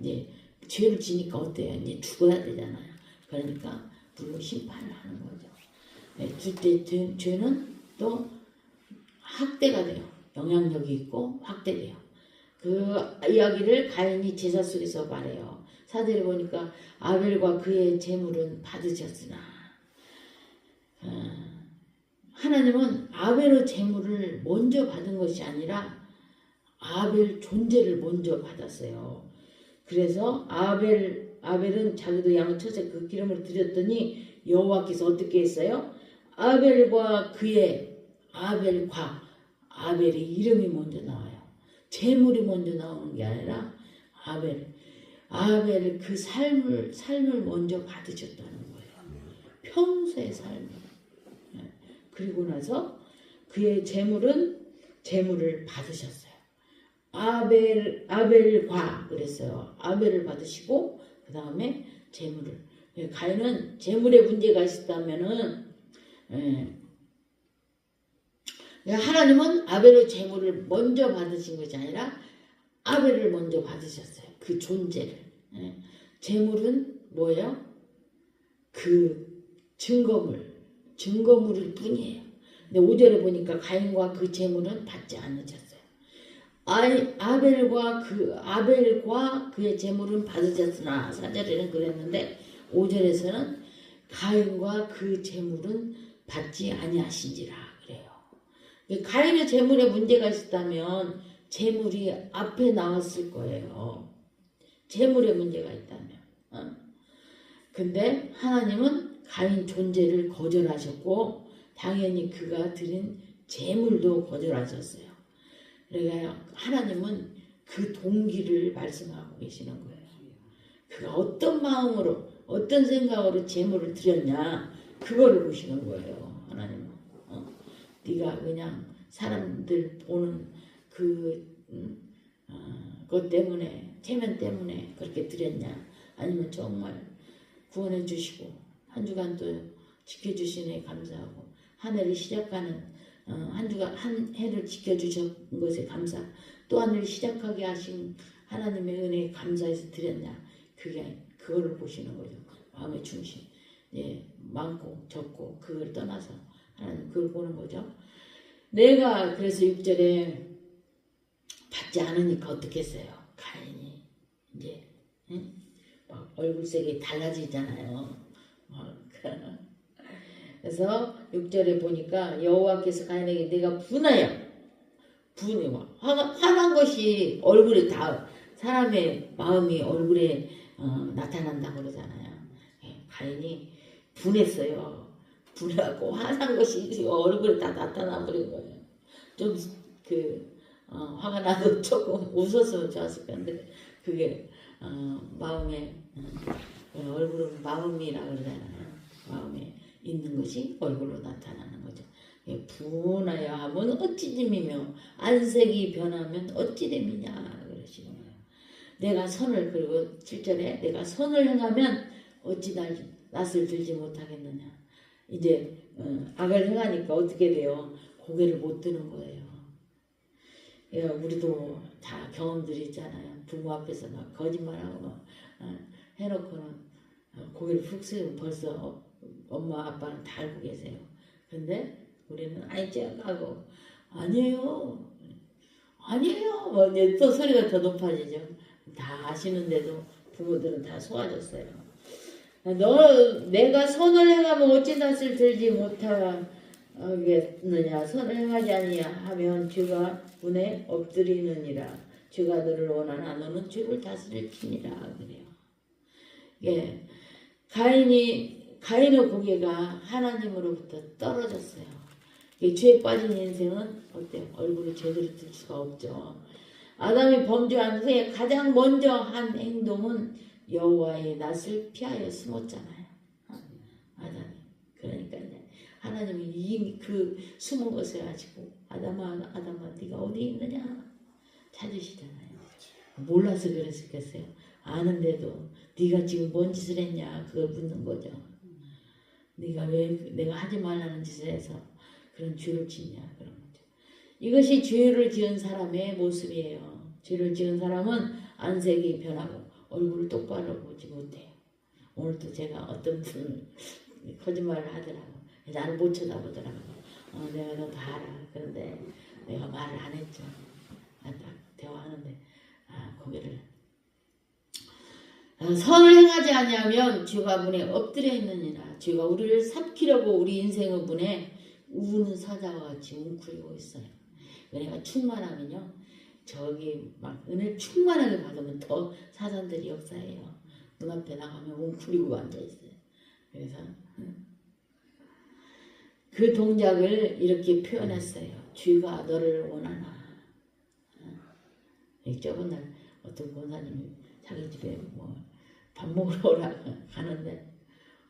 이제 죄를 지니까 어때요? 이제 죽어야 되잖아요. 그러니까 물로 심판을 하는 거죠. 둘째 죄는 또 학대가 돼요. 영향력이 있고 학대돼요. 그 이야기를 가인이 제사 속에서 말해요. 사대를 보니까 아벨과 그의 제물은 받으셨으나 하나님은 아벨의 제물을 먼저 받은 것이 아니라 아벨 존재를 먼저 받았어요. 그래서 아벨은 자기도 양을 쳐서 그 기름을 드렸더니 여호와께서 어떻게 했어요? 아벨의 이름이 먼저 나와요. 제물이 먼저 나오는 게 아니라 아벨 그 삶을 먼저 받으셨다는 거예요. 평소의 삶을. 그리고 나서 그의 제물을 받으셨어요. 아벨과 그랬어요. 아벨을 받으시고 그 다음에 제물을. 가인은 제물에 문제가 있었다면은 하나님은 아벨의 제물을 먼저 받으신 것이 아니라 아벨을 먼저 받으셨어요. 그 존재를. 제물은 뭐예요? 그 증거물일 뿐이에요. 근데 5절에 보니까 가인과 그 제물은 받지 않으셨어요. 아벨과 그의 제물은 받으셨으나 4절에는 그랬는데 5절에서는 가인과 그 제물은 받지 아니하신지라 그래요. 가인의 제물에 문제가 있었다면 제물이 앞에 나왔을 거예요. 제물에 문제가 있다면. 근데 하나님은 가인 존재를 거절하셨고 당연히 그가 드린 제물도 거절하셨어요. 그러니까 하나님은 그 동기를 말씀하고 계시는 거예요. 그가 어떤 마음으로 어떤 생각으로 제물을 드렸냐 그거를 보시는 거예요. 하나님은 네가 그냥 사람들 보는 그것 때문에 체면 때문에 그렇게 드렸냐 아니면 정말 구원해 주시고 한 주간도 지켜주시네 감사하고 한 해를 시작하는 한 주간 한 해를 지켜주신 것에 감사 또 한 해를 시작하게 하신 하나님의 은혜에 감사해서 드렸냐 그거를 보시는 거죠. 마음의 중심 많고 적고 그걸 떠나서 하나님 그걸 보는 거죠. 내가 그래서 6절에 받지 않으니까 어떻겠어요? 가인이 이제 막 얼굴색이 달라지잖아요. 그래서 6절에 보니까 여호와께서 가인에게 내가 화난 것이 얼굴에 다 사람의 마음이 얼굴에 나타난다고 그러잖아요. 가인이 분했어요. 분하고 화난 것이 얼굴에 다 나타나 버린 거예요. 좀 화가 나도 조금 웃었으면 좋았을 건데 그게 마음에 얼굴은 마음이라고 그러잖아요. 마음에 있는 것이 얼굴로 나타나는 거죠. 분하여 하면 어찌 됨이며 안색이 변하면 어찌 됨이냐 그러시는 거예요. 내가 선을 그리고 7절에 내가 선을 행하면 어찌 낯을 들지 못하겠느냐. 이제 악을 행하니까 어떻게 돼요? 고개를 못 드는 거예요. 우리도 다 경험들이 있잖아요. 부모 앞에서 막 거짓말하고 막 해놓고는 고개를 푹 숙이면 벌써 엄마 아빠는 다 알고 계세요. 근데 우리는 하고 아니에요 뭐 이제 또 소리가 더 높아지죠. 다 아시는데도 부모들은 다 속아줬어요. 내가 선을 행하면 어찌 낯을 들지 못하겠느냐. 선을 행하지 아니냐 하면 죄가 분에 엎드리느니라. 죄가 너를 원하나 너는 죄를 다스릴 지니라 그래요. 가인의 고개가 하나님으로부터 떨어졌어요. 죄에 빠진 인생은 어때요? 얼굴을 제대로 들 수가 없죠. 아담이 범죄한 후에 가장 먼저 한 행동은 여호와의 낯을 피하여 숨었잖아요. 아담이. 그러니까 이제 하나님이 그 숨은 것을 가지고 아담아 네가 어디 있느냐 찾으시잖아요. 몰라서 그랬겠어요. 아는데도 네가 지금 뭔 짓을 했냐 그걸 묻는 거죠. 네가 왜 내가 하지 말라는 짓을 해서 그런 죄를 짓냐 그런 거죠. 이것이 죄를 지은 사람의 모습이에요. 죄를 지은 사람은 안색이 변하고 얼굴을 똑바로 보지 못해요. 오늘도 제가 어떤 분을 거짓말을 하더라고. 나를 못 쳐다보더라고. 내가 너 다 알아. 그런데 내가 말을 안 했죠. 딱 대화하는데 고개를 선을 행하지 아니하면 죄가 문에 엎드려 있느니라. 죄가 우리를 삼키려고 우리 인생의 문에 우는 사자와 같이 웅크리고 있어요. 은혜가 충만하면요. 저기 막 은혜를 충만하게 받으면 더 사단들이 역사해요. 눈앞에 나가면 웅크리고 앉아있어요. 그래서 그 동작을 이렇게 표현했어요. 죄가 너를 원하나. 저번 날 어떤 권사님이 자기 집에 밥 먹으러 오라 가는데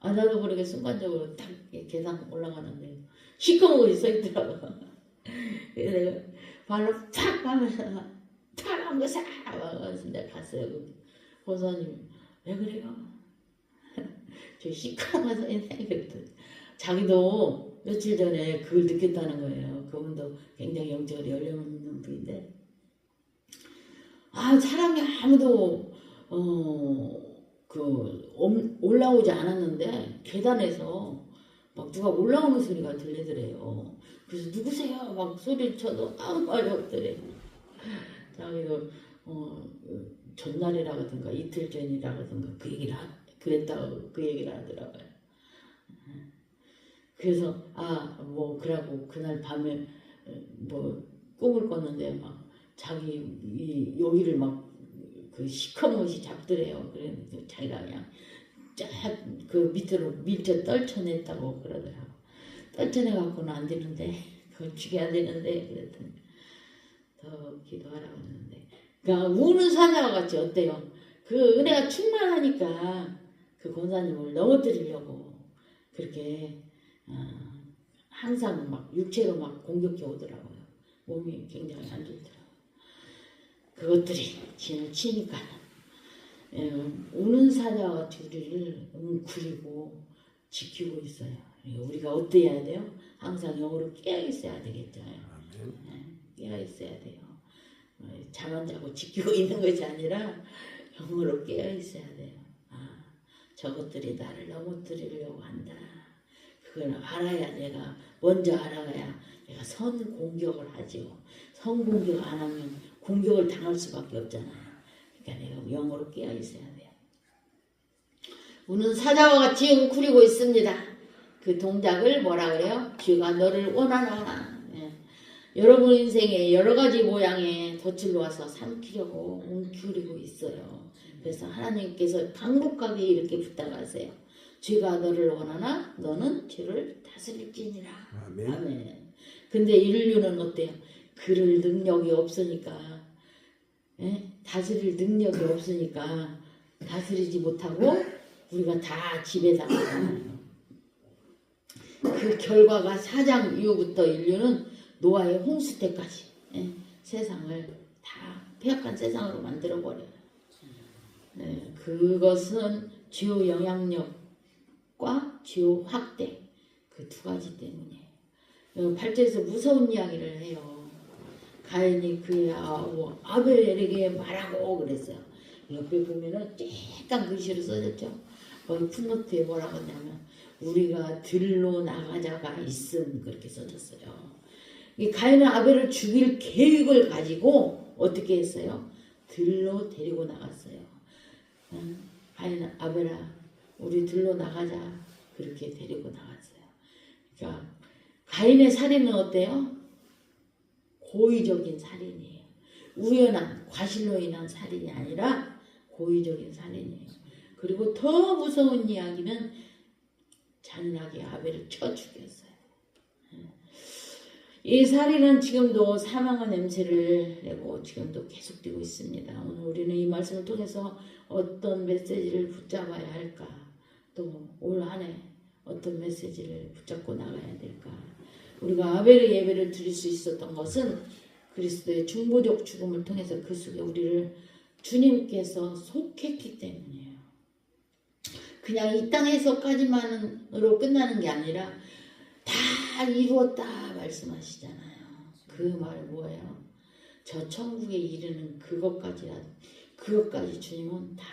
나도 모르게 순간적으로 딱 계단 올라가는데 시커멓게 써있더라고. 그래서 내가 발로 탁 하면서 탁 하면서 싹 하면서 내가 갔어요. 권사님이 왜 그래요? 저 시커멓게 써있네 그랬더니 자기도 며칠 전에 그걸 느꼈다는 거예요. 그분도 굉장히 영적으로 열려있는 분인데 사람이 아무도 올라오지 않았는데 계단에서 막 누가 올라오는 소리가 들리더래요. 그래서 누구세요? 막 소리를 쳐도 아무 말이 없더래. 자기도 전날이라든가 이틀 전이라든가 그랬다고 그 얘기를 하더라고요. 그래서 그러고 그날 밤에 꿈을 꿨는데 막 자기 여기를 막 그 시커멓이 잡더래요. 그랬는데 자기가 그냥 쫙 그 밑으로 밀쳐 떨쳐냈다고 그러더라고. 떨쳐내갖고는 안 되는데 그걸 죽여야 되는데 그랬더니 더 기도하라고 했는데 그러니까 우는 사자와 같이 어때요? 그 은혜가 충만하니까 그 권사님을 넘어뜨리려고 그렇게 항상 막 육체로 막 공격해 오더라고요. 몸이 굉장히 안 좋더라고요. 그것들이 진을 치니까 우는 사자와 같이 우리를 웅크리고 지키고 있어요. 우리가 어때야 돼요? 항상 영으로 깨어 있어야 되겠죠. 깨어 있어야 돼요. 잠 안 자고 지키고 있는 것이 아니라 영으로 깨어 있어야 돼요. 저것들이 나를 넘어뜨리려고 한다. 그걸 알아야 내가 먼저 알아가야 내가 선 공격을 하지요. 선 공격 안 하면 공격을 당할 수밖에 없잖아요. 그러니까 내가 영으로 깨어 있어야 돼요. 우는 사자와 같이 웅크리고 있습니다. 그 동작을 뭐라 그래요? 주가 너를 원하나. 여러분 인생에 여러 가지 모양의 덫을 놓아서 삼키려고 웅크리고 있어요. 그래서 하나님께서 강력하게 이렇게 부탁하세요. 주가 너를 원하나 너는 주를 다스릴지니라. 아멘. 아멘. 근데 인류는 어때요? 그럴 능력이 없으니까 다스릴 능력이 없으니까 다스리지 못하고 우리가 다 지배당하잖아요. 그 결과가 4장 이후부터 인류는 노아의 홍수 때까지 세상을 다 폐역한 세상으로 만들어버려요. 그것은 주요 영향력과 주요 확대 그 두 가지 때문이에요. 8절에서 무서운 이야기를 해요. 가인이 그의 아벨에게 말하고 그랬어요. 옆에 보면은 쬐깐 글씨로 써졌죠. 거기 풋노트에 뭐라고 했냐면 우리가 들로 나가자가 있음 그렇게 써졌어요. 이 가인은 아벨을 죽일 계획을 가지고 어떻게 했어요? 들로 데리고 나갔어요. 가인은 아벨아 우리 들로 나가자 그렇게 데리고 나갔어요. 그러니까 가인의 살인은 어때요? 고의적인 살인이에요. 우연한 과실로 인한 살인이 아니라 고의적인 살인이에요. 그리고 더 무서운 이야기는 잔인하게 아벨을 쳐 죽였어요. 이 살인은 지금도 사망의 냄새를 내고 지금도 계속되고 있습니다. 오늘 우리는 이 말씀을 통해서 어떤 메시지를 붙잡아야 할까? 또 올 한 해 어떤 메시지를 붙잡고 나가야 될까? 우리가 아벨의 예배를 드릴 수 있었던 것은 그리스도의 중보적 죽음을 통해서 그 속에 우리를 주님께서 속했기 때문이에요. 그냥 이 땅에서까지만으로 끝나는 게 아니라 다 이루었다 말씀하시잖아요. 그 말 뭐예요? 저 천국에 이르는 그것까지 주님은 다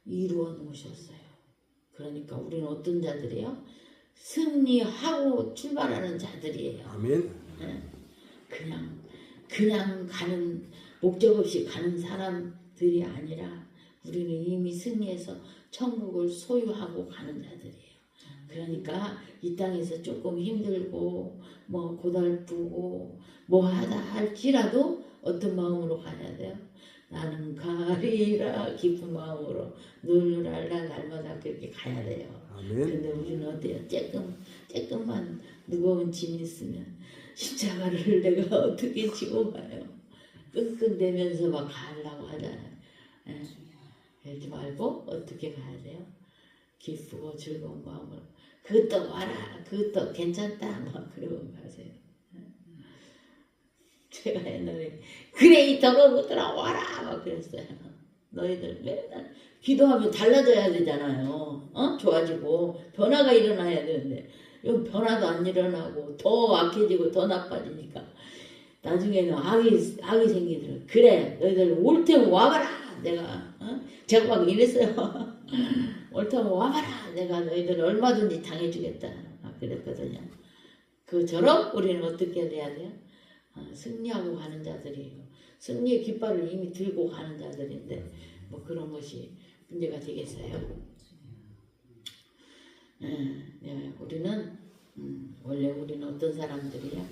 이루어 놓으셨어요. 그러니까 우리는 어떤 자들이에요? 승리하고 출발하는 자들이에요. 아멘. 그냥 가는 목적 없이 가는 사람들이 아니라 우리는 이미 승리해서 천국을 소유하고 가는 자들이에요. 그러니까 이 땅에서 조금 힘들고 뭐 고달프고 뭐 하다 할지라도 어떤 마음으로 가야 돼요? 나는 가리라 기쁜 마음으로 누르랄라 날마다 그렇게 가야 돼요. 아멘. 근데 우리는 어때요? 조금만 무거운 짐이 있으면 십자가를 내가 어떻게 지고 가요? 끙끙대면서 막 가려고 하잖아요. 그러지 말고 어떻게 가야 돼요? 기쁘고 즐거운 마음으로 그것도 와라 그것도 괜찮다 막 그러고 가세요. 제가 옛날에 그래 이 더러운들아 와라 막 그랬어요. 너희들 맨날 기도하면 달라져야 되잖아요. 좋아지고 변화가 일어나야 되는데 이건 변화도 안 일어나고 더 악해지고 더 나빠지니까 나중에는 악이 생기더라고요. 그래 너희들 올 테면 와봐라 내가 제가 막 이랬어요. 올 테면 와봐라 내가 너희들 얼마든지 당해주겠다 그랬거든요. 그처럼 우리는 어떻게 돼야 돼요? 승리하고 가는 자들이에요. 승리의 깃발을 이미 들고 가는 자들인데 뭐 그런 것이 문제가 되겠어요. 네, 우리는 원래 우리는 어떤 사람들이야?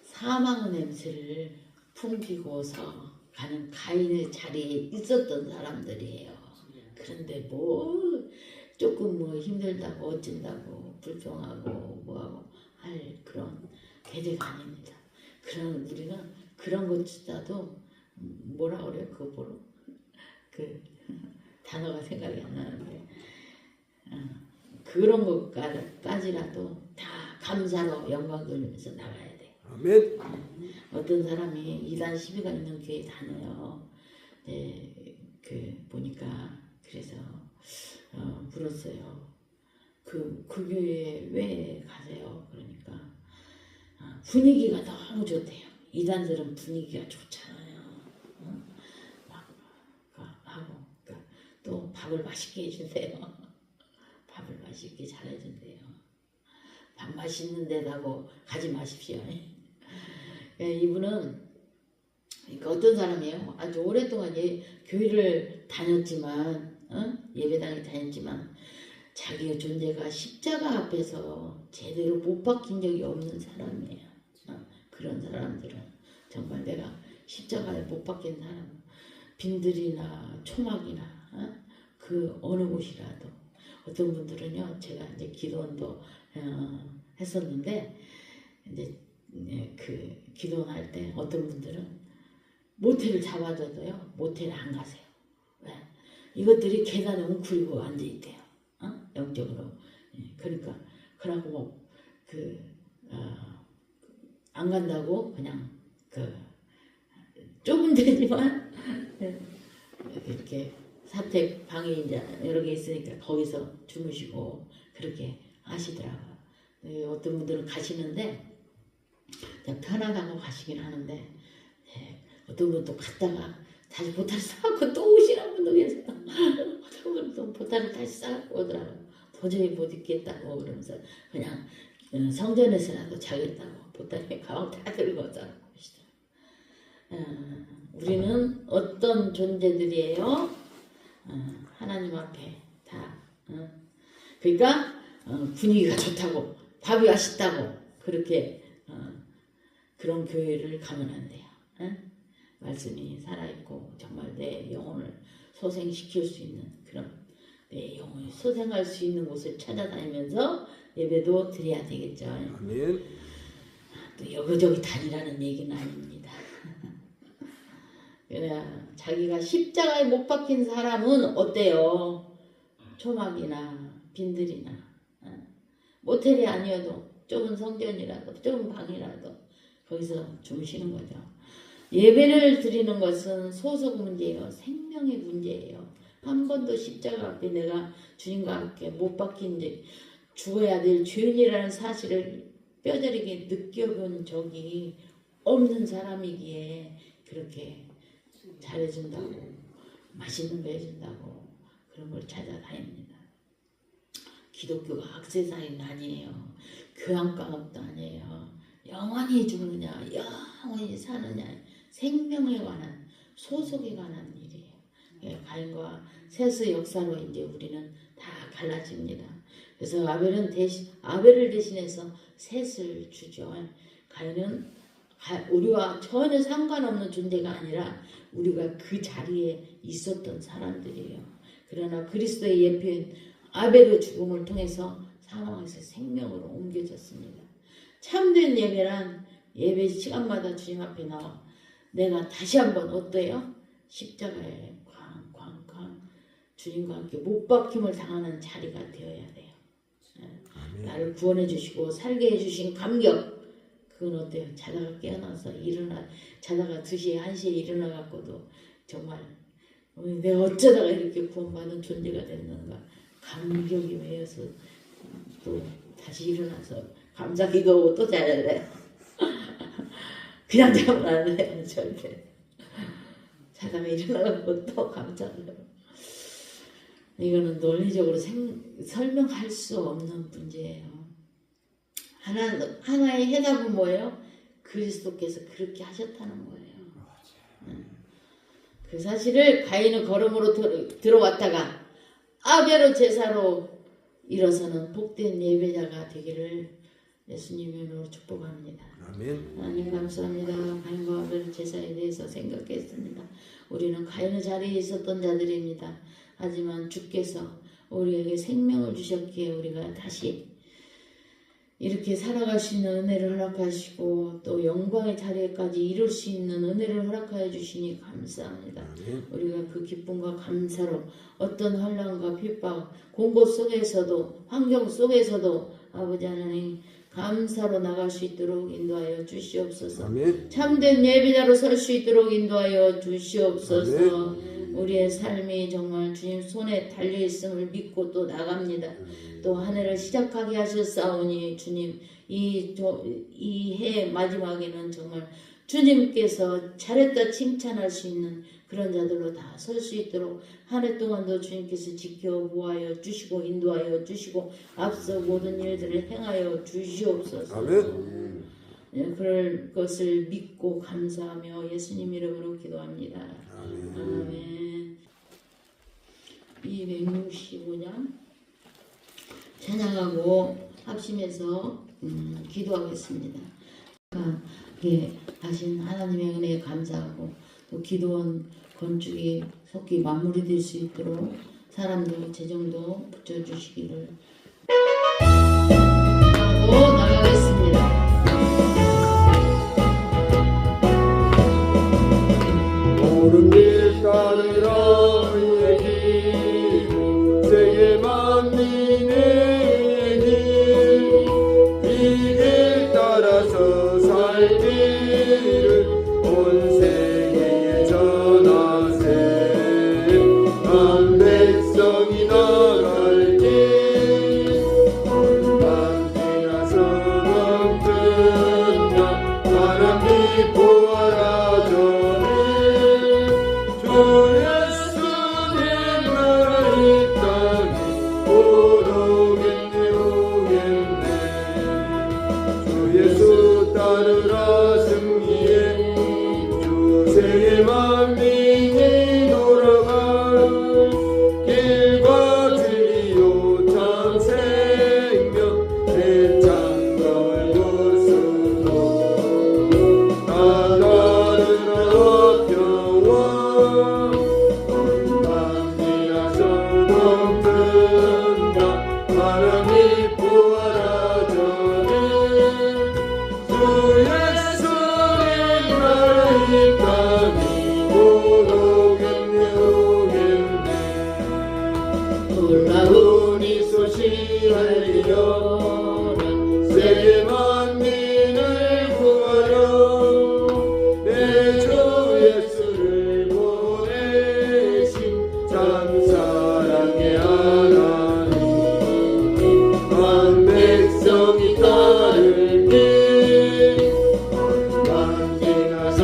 사망의 냄새를 풍기고서 가는 가인의 자리에 있었던 사람들이에요. 그런데 뭐 조금 뭐 힘들다고 어쩐다고 불평하고 뭐하고 할 그런 계제가 아닙니다. 그런 우리는 그 그런 것보다도 뭐라 그래요? 그거 뭐로? 그 단어가 생각이 안 나는데 그런 것까지라도 다 감사로 영광 돌리면서 나가야 돼. 아멘. 어떤 사람이 이단 시비가 있는 교회 다녀요. 네, 그 보니까 그래서 물었어요. 그 교회에 왜 가세요? 그러니까 분위기가 너무 좋대요. 이단들은 분위기가 좋잖아요. 막 하고 또 밥을 맛있게 해준대요. 밥을 맛있게 잘해준대요. 밥 맛있는 데다고 가지 마십시오. 이분은 그러니까 어떤 사람이에요? 아주 오랫동안 교회를 다녔지만 예배당에 다녔지만 자기의 존재가 십자가 앞에서 제대로 못 박힌 적이 없는 사람이에요. 그런 사람들은 정말 내가 십자가에 못 박힌 사람, 빈들이나 초막이나 그 어느 곳이라도 어떤 분들은요, 제가 이제 기도원도 했었는데 이제 그 기도할 때 어떤 분들은 모텔을 잡아줘도요, 모텔에 안 가세요. 왜? 이것들이 계단에 웅크리고 앉아 있대요. 영적으로. 그러니까 그러고 뭐 안 간다고 그냥 좁은 데지만 이렇게 사택 방이 이제 여러 개 있으니까 거기서 주무시고 그렇게 하시더라고요. 어떤 분들은 가시는데 그냥 편하다고 가시긴 하는데 어떤 분은 또 갔다가 다시 보따리 싸갖고 또 오시라는 분도 계세요. 어떤 분은 또 보따리 다시 싸갖고 오더라고요. 도저히 못 있겠다고 그러면서 그냥 성전에서라도 자겠다고 보따리 가방 다 들고 오더라고요. 우리는 어떤 존재들이에요? 하나님 앞에 다 그러니까 분위기가 좋다고 밥이 맛있다고 그렇게 그런 교회를 가면 안 돼요. 말씀이 살아있고 정말 내 영혼을 소생시킬 수 있는 그런 내 영혼이 소생할 수 있는 곳을 찾아다니면서 예배도 드려야 되겠죠. 아멘. 또 여기저기 다니라는 얘기는 아닙니다. 그냥 자기가 십자가에 못 박힌 사람은 어때요? 초막이나 빈들이나 모텔이 아니어도 좁은 성전이라도 좁은 방이라도 거기서 주무시는 거죠. 예배를 드리는 것은 소속 문제예요. 생명의 문제예요. 한 번도 십자가 앞에 내가 주님과 함께 못 박힌 데 죽어야 될 죄인이라는 사실을 뼈저리게 느껴본 적이 없는 사람이기에 그렇게 잘해준다고 맛있는 거 해준다고 그런 걸 찾아다닙니다. 기독교가 악세사리는 아니에요. 교양 과목도 아니에요. 영원히 죽느냐 영원히 사느냐 생명에 관한 소속에 관한 일이에요. 가인과 셋의 역사로 이제 우리는 다 갈라집니다. 그래서 아벨을 대신해서 셋을 주죠. 가인은 우리와 전혀 상관없는 존재가 아니라 우리가 그 자리에 있었던 사람들이에요. 그러나 그리스도의 예표인 아벨의 죽음을 통해서 사망에서 생명으로 옮겨졌습니다. 참된 예배란 예배 시간마다 주님 앞에 나와 내가 다시 한번 어때요? 십자가에 쾅쾅쾅 주님과 함께 못 박힘을 당하는 자리가 되어야 돼요. 나를 구원해 주시고 살게 해주신 감격 그건 어때요? 자다가 깨어나서 자다가 2시에 1시에 일어나갖고도 정말 내가 어쩌다가 이렇게 구원받은 존재가 됐는가 감격이 외여서 또 다시 일어나서 감사 기도하고 또 자야 돼. 그냥 자면 안 돼. 절대. 자다가 일어나갖고 또 감사를 해. 이거는 논리적으로 설명할 수 없는 문제예요. 하나의 해답은 뭐예요? 그리스도께서 그렇게 하셨다는 거예요. 그 사실을 가인은 걸음으로 들어왔다가 아벨의 제사로 일어서는 복된 예배자가 되기를 예수님의 이름으로 축복합니다. 아멘. 하나님 감사합니다. 가인과 아벨의 제사에 대해서 생각했습니다. 우리는 가인의 자리에 있었던 자들입니다. 하지만 주께서 우리에게 생명을 주셨기에 우리가 다시 이렇게 살아갈 수 있는 은혜를 허락하시고 또 영광의 자리에까지 이룰 수 있는 은혜를 허락하여 주시니 감사합니다. 우리가 그 기쁨과 감사로 어떤 환난과 핍박, 공고 속에서도 환경 속에서도 아버지 하나님 감사로 나갈 수 있도록 인도하여 주시옵소서. 아멘. 참된 예배자로 설 수 있도록 인도하여 주시옵소서. 우리의 삶이 정말 주님 손에 달려있음을 믿고 또 나갑니다. 또 한 해를 시작하게 하셨사오니 주님 이 해 마지막에는 정말 주님께서 잘했다 칭찬할 수 있는 그런 자들로 다 설 수 있도록 한 해 동안도 주님께서 지켜보아여 주시고 인도하여 주시고 앞서 모든 일들을 행하여 주시옵소서. 아멘. 그럴 것을 믿고 감사하며 예수님 이름으로 기도합니다. 아멘. 265장 찬양하고 합심해서 기도하겠습니다. 예, 하신 하나님의 은혜에 감사하고 또 기도원 건축이 속히 마무리될 수 있도록 사람도 재정도 붙여주시기를 하고 나가겠습니다. 옳은 길 따르라 의의 길 세계 만민의 길이길 따라서 살기를 온 세계에 전하세 한 백성이 나갈 길 밤이라서 넘든다 바람이 보아라 전에 주 예수님 나라의 땅에 오르겠네 오겠네 주 예수 따르라 승리에 주 세계 만민이 돌아갈 길과 진리요 참 생명 내 창걸 구수도 다 따르라 평화 밤이라서 넘든다 바람이 부어라 전에 주 예수님 나라의 땅이 오르겠네 오겠네 놀라운 이 소식 알리려라 세계 만민을 구하려 내 주 예수를 보내신 참 사랑의 하나님 한 백성이 따를 길 만민아서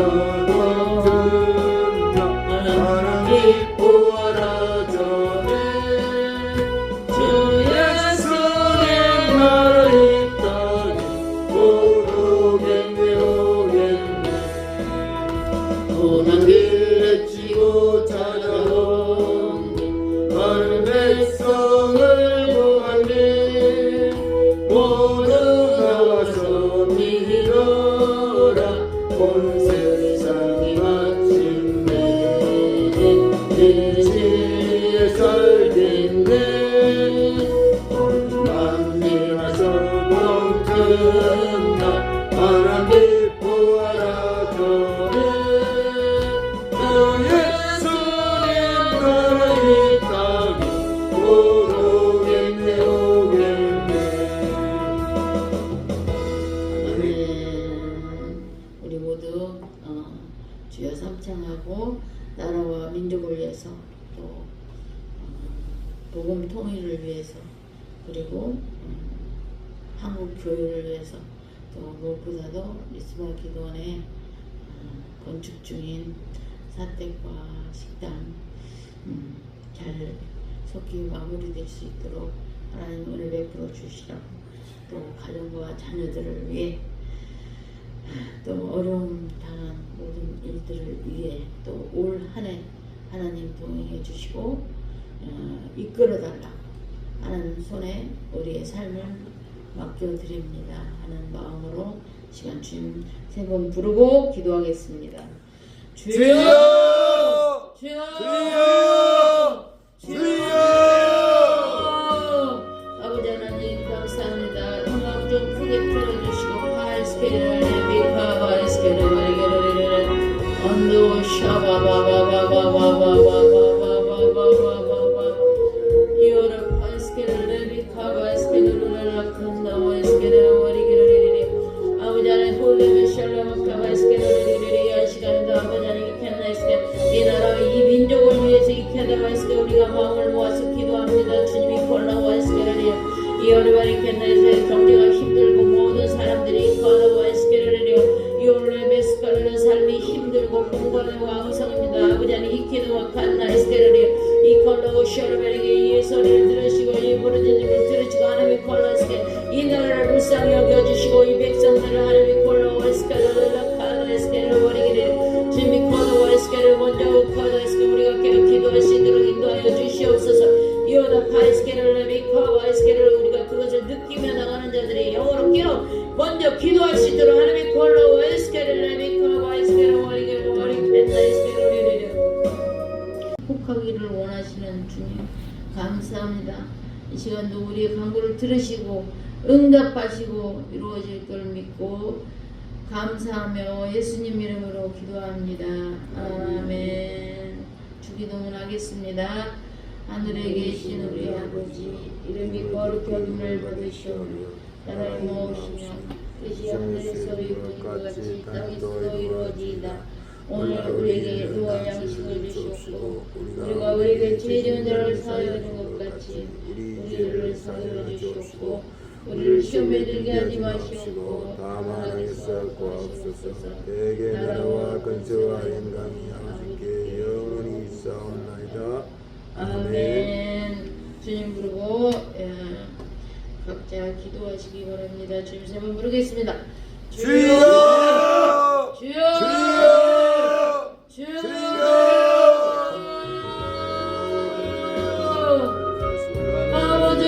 넘든다 바람이 보아라 전에 주 예수님 나라의 땅에 오르겠네 오겠네 고난을 헤치고 찾아온 많은 백성을 구하니 모두 나와서 믿어라 온 세상이 마침내 진리에 살겠네 만민아서 넘든다 바람이 부어라 전에 주 예수님 나라의 땅이 오르겠네 오겠네 아멘. 우리 모두 주여 삼창하고 나라와 민족을 위해서 또 복음 통일을 위해서 그리고 한국 교회를 위해서 또 무엇보다도 미스바 기도원의 건축 중인 사택과 식당 잘 속히 마무리될 수 있도록 하나님 은혜 베풀어 주시라고 또 가정과 자녀들을 위해 또 어려움 당한 모든 일들을 위해 또 올 한 해 하나님 동행해 주시고 이끌어 달라고 하나님 손에 우리의 삶을 맡겨드립니다 하는 마음으로 시간 주님 세 번 부르고 기도하겠습니다. 주여! 주여! 주여! 아버지 하나님 감사합니다. 음악 좀 크게 이 나라 이 민족을 위해서 익혀다가 우리가 마음을 모아서 기도합니다. 주님이 콜라와 에스케라리요 이 어려바리 캔나에서 경제가 힘들고 모든 사람들이 콜라와 에스케라리요 이 올레베스카르는 삶이 힘들고 공부하는 왕성입니다. 아버지 하나님 이 기도와 칸나 에스케라리요 이 콜라와 셔르베리게 이 소리를 들으시고 이 부르짖음을 들으시고 하나님의 콜라 에스케 이 나라를 불쌍히 여겨주시고 이 백성들을 하나님의 콜라와 에스케라리요 칸나 에스케라리요 버리기를 주님이 콜라와 에스케를 먼저 콜라 에스케 우리가 깨어 기도할 수 있도록 인도하여 주시옵소서. 이오다 파에스케를 레비 콜라 에스케를 우리가 그것을 느끼며 나가는 자들이 영으로 깨어 먼저 기도할 수 있도록 하나님의 콜라 에스케를 레비 콜라 에스케를 버리기를 버리겠다 에스케를 복하기를 원하시는 주님 감사합니다. 이 시간도 우리의 간구를 들으시고 응답하시고 이루어질 걸 믿고 감사하며 예수님 이름으로 기도합니다. 아멘. 주기도문 하겠습니다. 하늘에 계신 우리 아버지 이름이 거룩히 여김을 받으시오며 나라를 모으시며 뜻이 하늘에서 이루어진 것 같이 땅에서도 이루어지이다. 오늘 우리에게 일용할 양식을 주시옵고 우리가 우리에게 죄지은 자를 사하여 준 것 같이 우리를 사하여 주시옵고 우리를 시험에 들게 하지 마시옵고 다만 악에서 구하옵소서. 대개 나라와 근세와 영광이 아버지께 영원히 있사옵나이다. 아멘. 주님 부르고 각자 기도하시기 바랍니다. 주님 세 번 부르겠습니다. 주여! 주여! 주여! 주여! 아버지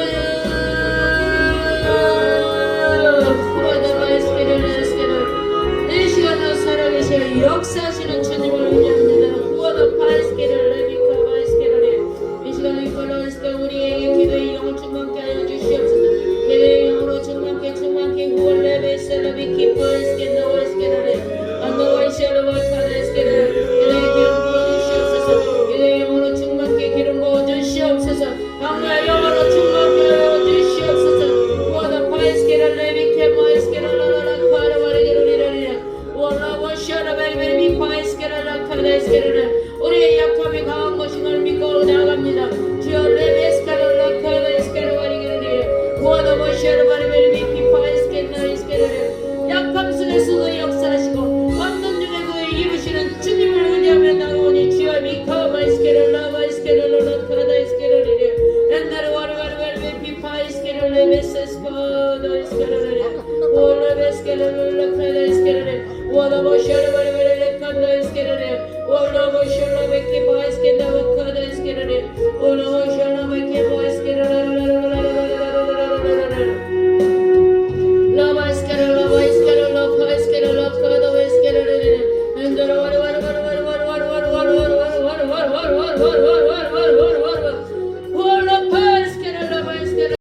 내 시간을 살아계셔 역사하시는 주님을 의지합니다. 구하다 파이스케를 레비카 파이스케를 이 시간에 걸어있을때 우리에게 기도의 영을 충만케 하여 주시옵소서. 기도의 영으로 충만케 후월레베 셀레비키 파이스케 나와이스케를 안나와이시아르 발카레스케를 기도의 기름 부어주시옵소서. 기도의 영으로 충만케 기름 부어주시옵소서. 강렬 영으로 충만케 하여 주시옵소서. 구하다 파이스케를 레비케 파이스케를 라라라 카르바리게를 우리의 약함이 강한 것임을 믿고 나아갑니다. 주여 레베스카를 라카레스케를 바리게를 구하다 모시아를 바리베리 피파에스케나이스케를 약함 속에서도 역사하시고 없는 중에 그의 이루시는 주님을 의지하며 나오니 주여 미카바이스케를 라바이스케를 라카다이스케를 엔나르 와르바르베리 피파이스케를 레베세스파다이스케를 올레베스케를 라카다이스케를 구하다 모시아를 바리베리 칸다이스케를 올라보시아를